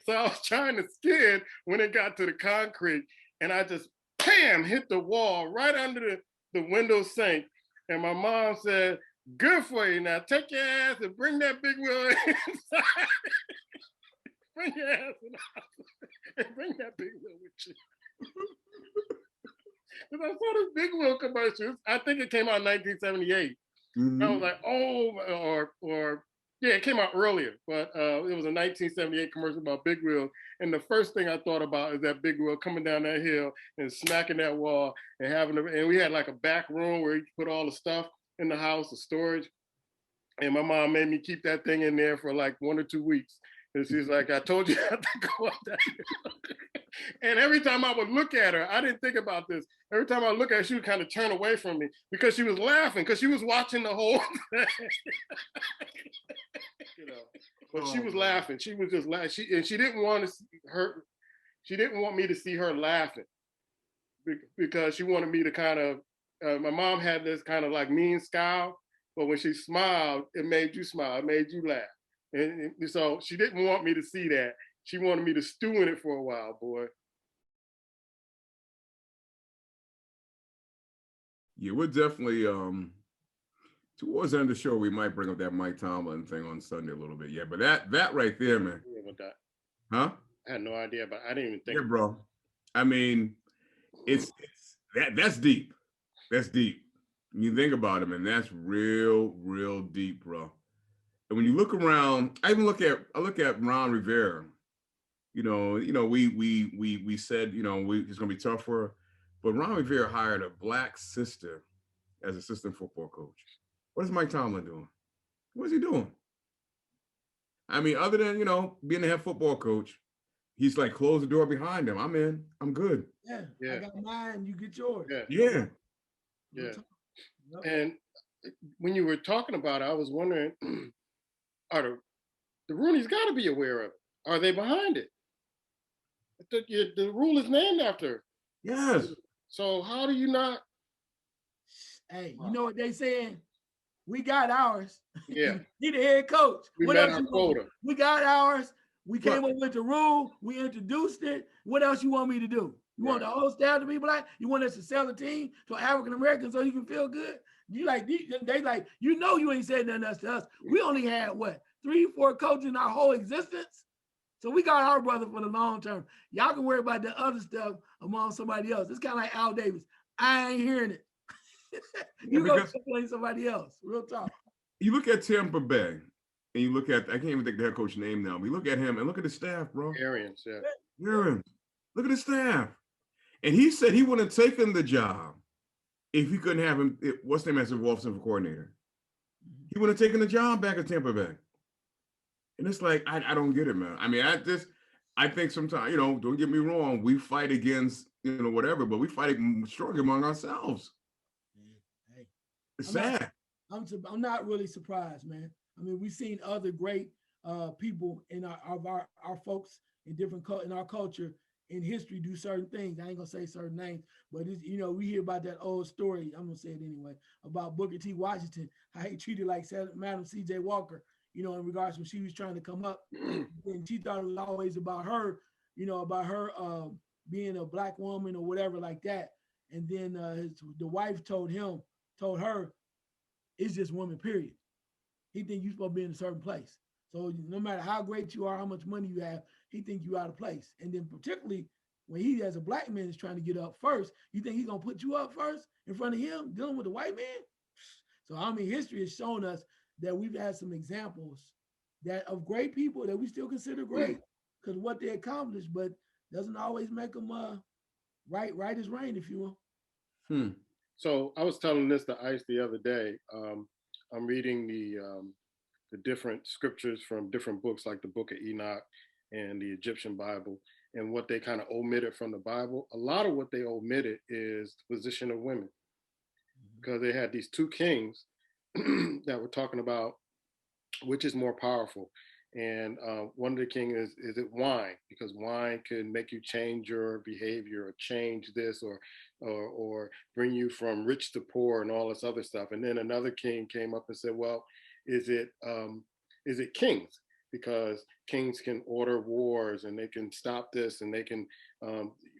So I was trying to skid when it got to the concrete, and I just, bam, hit the wall right under the window sink. And my mom said, good for you, now take your ass and bring that big wheel inside. Bring your ass in the house and bring that big wheel with you. Because I saw this big wheel commercials. I think it came out in 1978. Mm-hmm. I was like, it came out earlier, but it was a 1978 commercial about big wheel. And the first thing I thought about is that big wheel coming down that hill and smacking that wall and we had like a back room where you could put all the stuff in the house, the storage. And my mom made me keep that thing in there for like 1 or 2 weeks. And she's like, I told you not to go up that hill. And every time I would look at her, I didn't think about this. Every time I look at her, she would kind of turn away from me because she was laughing, because she was watching the whole thing. But she was laughing. She was just laughing. She didn't want to see her. She didn't want me to see her laughing because she wanted me to kind of. My mom had this kind of like mean scowl, but when she smiled, it made you smile. It made you laugh. And so she didn't want me to see that. She wanted me to stew in it for a while, boy. Yeah, we're definitely towards the end of the show, we might bring up that Mike Tomlin thing on Sunday a little bit. Yeah, but that right there, man. About that. Huh? I had no idea, but I didn't even think. Yeah, bro. I mean, it's that's deep. That's deep. When you think about it, man, that's real deep, bro. And when you look around, I look at Ron Rivera. We said, it's gonna be tough for her. But Ron Rivera hired a black sister as assistant football coach. What is Mike Tomlin doing? What is he doing? I mean, other than, being the head football coach, he's like, close the door behind him. I'm in. I'm good. Yeah. I got mine. You get yours. Yeah. And when you were talking about it, I was wondering, are the Rooney's got to be aware of it? Are they behind it? The rule is named after her. Yes. So how do you not? Hey, you know what they saying? We got ours. Yeah. He the head coach. We met our quota. We got ours. We came up with the rule. We introduced it. What else you want me to do? You want the whole staff to be black? You want us to sell the team to African Americans so you can feel good? They like, you ain't said nothing else to us. We only had 3-4 coaches in our whole existence. So we got our brother for the long term. Y'all can worry about the other stuff among somebody else. It's kind of like Al Davis. I ain't hearing it. You go play somebody else. Real talk. You look at Tampa Bay, and you look at, I can't even think the head coach's name now, but you look at him and look at the staff, bro. Arians, yeah. Arians. Look at the staff. And he said he wouldn't have taken the job if he couldn't have him, what's the name as a offensive coordinator? He would have taken the job back at Tampa Bay. And it's like, I don't get it, man. I mean, I think sometimes, don't get me wrong, we fight against, whatever, but we fight strong among ourselves. Hey, it's sad. I'm not really surprised, man. I mean, we've seen other great people in our folks in our culture in history do certain things. I ain't gonna say certain names, but we hear about that old story. I'm gonna say it anyway about Booker T. Washington, how he treated like Madam C.J. Walker. In regards when she was trying to come up, and she thought it was always about her, being a black woman or whatever like that. And then the wife told her, it's just women, period. He think you're supposed to be in a certain place. So no matter how great you are, how much money you have, he think you out of place. And then particularly when he as a black man is trying to get up first, you think he's gonna put you up first in front of him dealing with a white man? So I mean, history has shown us that we've had some examples that of great people that we still consider great because what they accomplished, but doesn't always make them right as rain, if you will. So I was telling this to Ice the other day. I'm reading the different scriptures from different books, like the Book of Enoch and the Egyptian Bible, and what they kind of omitted from the Bible. A lot of what they omitted is the position of women, because they had these two kings that were talking about which is more powerful. And one of the king is it wine, because wine can make you change your behavior or change this or bring you from rich to poor and all this other stuff. And then another king came up and said, well, is it kings? Because kings can order wars and they can stop this, and they can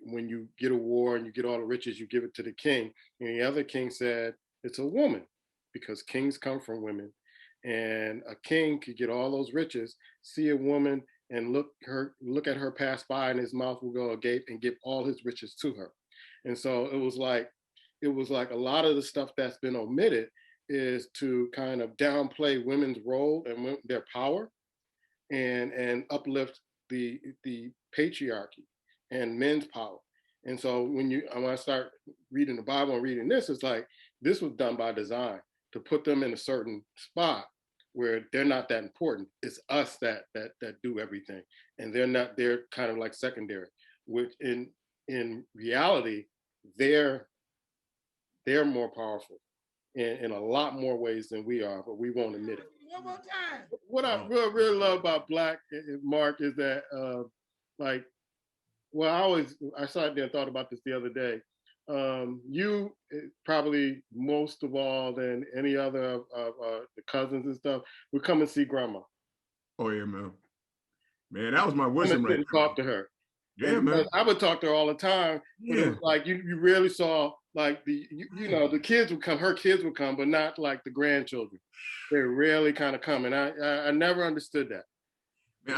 when you get a war and you get all the riches, you give it to the king. And the other king said it's a woman, because kings come from women. And a king could get all those riches, see a woman and look at her pass by, and his mouth will go agape and give all his riches to her. And so it was like a lot of the stuff that's been omitted is to kind of downplay women's role and their power, and uplift the patriarchy and men's power. And so when I start reading the Bible and reading this, it's like this was done by design to put them in a certain spot where they're not that important. It's us that do everything, and they're kind of like secondary. Which in reality, they're more powerful in a lot more ways than we are, but we won't admit it. One more time. What I really love about Black Mark is that I sat there and thought about this the other day. You probably most of all than any other of the cousins and stuff would come and see grandma. Oh yeah, man. Man, that was my wisdom right there. Talk to her. Yeah, and man. I would talk to her all the time. But it was like you rarely saw like the kids would come. Her kids would come, but not like the grandchildren. They rarely kind of come, and I never understood that. Man,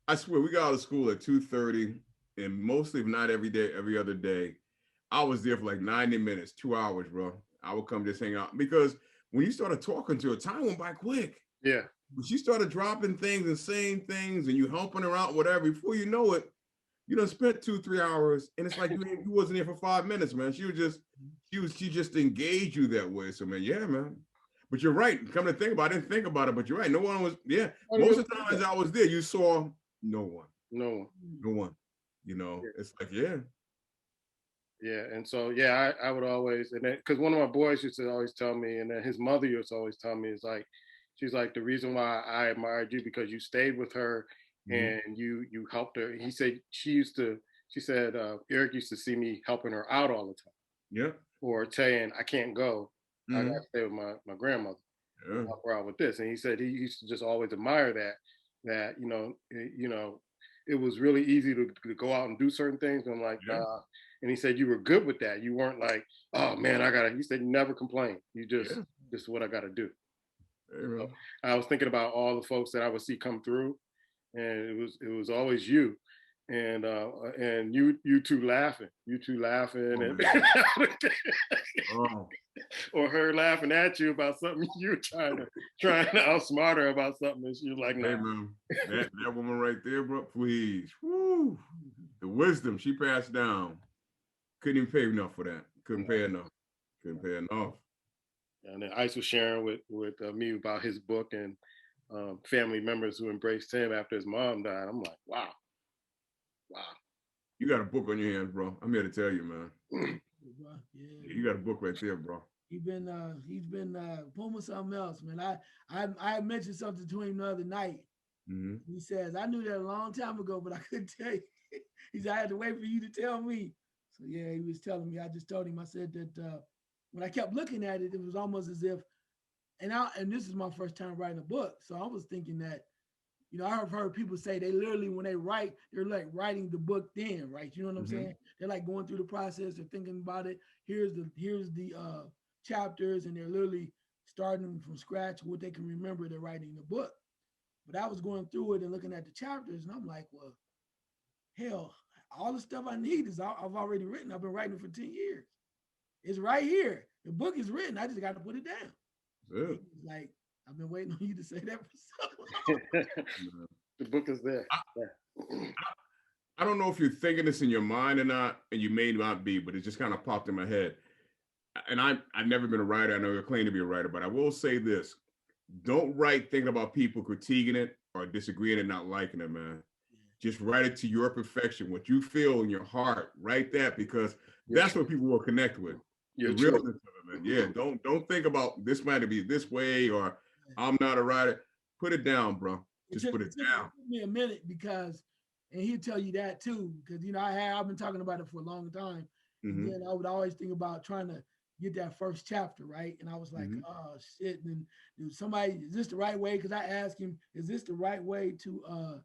I swear we got out of school at 2:30, and mostly, if not every day, every other day, I was there for like 90 minutes, 2 hours, bro. I would come just hang out, because when you started talking to her, time went by quick. Yeah. When she started dropping things and saying things, and you helping her out, whatever, before you know it, you done spent 2-3 hours, and it's like you wasn't here for 5 minutes, man. She just engaged you that way. So man, yeah, man. But you're right. Come to think about it, I didn't think about it, but you're right. No one was, yeah. Most of the times I was there, you saw no one. No one. You know, it's like, yeah. Yeah, and so yeah, I would always, and then because one of my boys used to always tell me, and then his mother used to always tell me, is like, she's like, the reason why I admired you because you stayed with her and you helped her. He said she said Eric used to see me helping her out all the time. Yeah. Or saying I can't go, I gotta stay with my grandmother. Yeah. Help her out with this, and he said he used to just always admire that it was really easy to go out and do certain things. And I'm like, and he said you were good with that. You weren't like, oh man, he said you never complained. You just this is what I gotta do. So I was thinking about all the folks that I would see come through, and it was always you, and you two laughing, and or her laughing at you about something you were trying to outsmart her about something, and she was like, "No, hey, man, that woman right there, bro, please, woo, the wisdom she passed down, couldn't even pay enough for that. Couldn't pay enough. And then Ice was sharing with me about his book and family members who embraced him after his mom died. I'm like, wow. You got a book on your hands, bro. I'm here to tell you, man. Yeah, you got a book right there, bro. He's been pulling something else, man. I mentioned something to him the other night. He says, I knew that a long time ago, but I couldn't tell you. He said, I had to wait for you to tell me. So yeah, he was telling me. I just told him, I said that when I kept looking at it, it was almost as if, and this is my first time writing a book. So I was thinking that, I've heard people say they literally, when they write, they're like writing the book then, right? You know what I'm saying? They're like going through the process, they're thinking about it. Here's the chapters, and they're literally starting from scratch, what they can remember, they're writing the book. But I was going through it and looking at the chapters, and I'm like, well, hell, all the stuff I need is I've already written. I've been writing it for 10 years. It's right here. The book is written. I just got to put it down. Good. Like, I've been waiting on you to say that for so long. The book is there. I don't know if you're thinking this in your mind or not, and you may not be, but it just kind of popped in my head. And I've never been a writer. I know you claim to be a writer, but I will say this. Don't write thinking about people critiquing it or disagreeing and not liking it, man. Just write it to your perfection, what you feel in your heart. Write that, because that's what people will connect with. The realness of it, man. Yeah, don't think about this might be this way or I'm not a writer. Put it down, bro. Just put it down. Give me a minute, because, and he'll tell you that too, because I've been talking about it for a long time. And then I would always think about trying to get that first chapter, right? And I was like, oh shit. And then somebody, is this the right way? Because I asked him, is this the right way to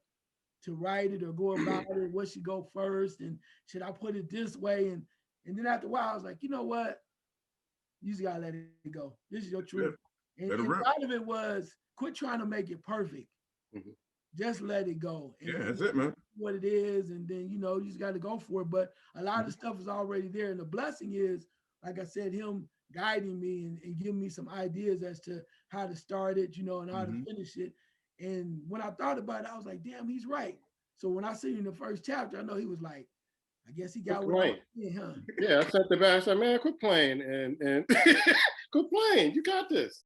write it or go about it? What should go first? And should I put it this way? And then after a while, I was like, you know what? You just gotta let it go. This is your truth. And a lot of it was quit trying to make it perfect. Just let it go. And that's it, man. What it is, and then you just got to go for it. But a lot of stuff is already there, and the blessing is, like I said, him guiding me and giving me some ideas as to how to start it, and how to finish it. And when I thought about it, I was like, damn, he's right. So when I seen in the first chapter, I know he was like, I guess he got what I did, huh? Yeah, I sent the back. I said, man, quit playing and quit playing. You got this.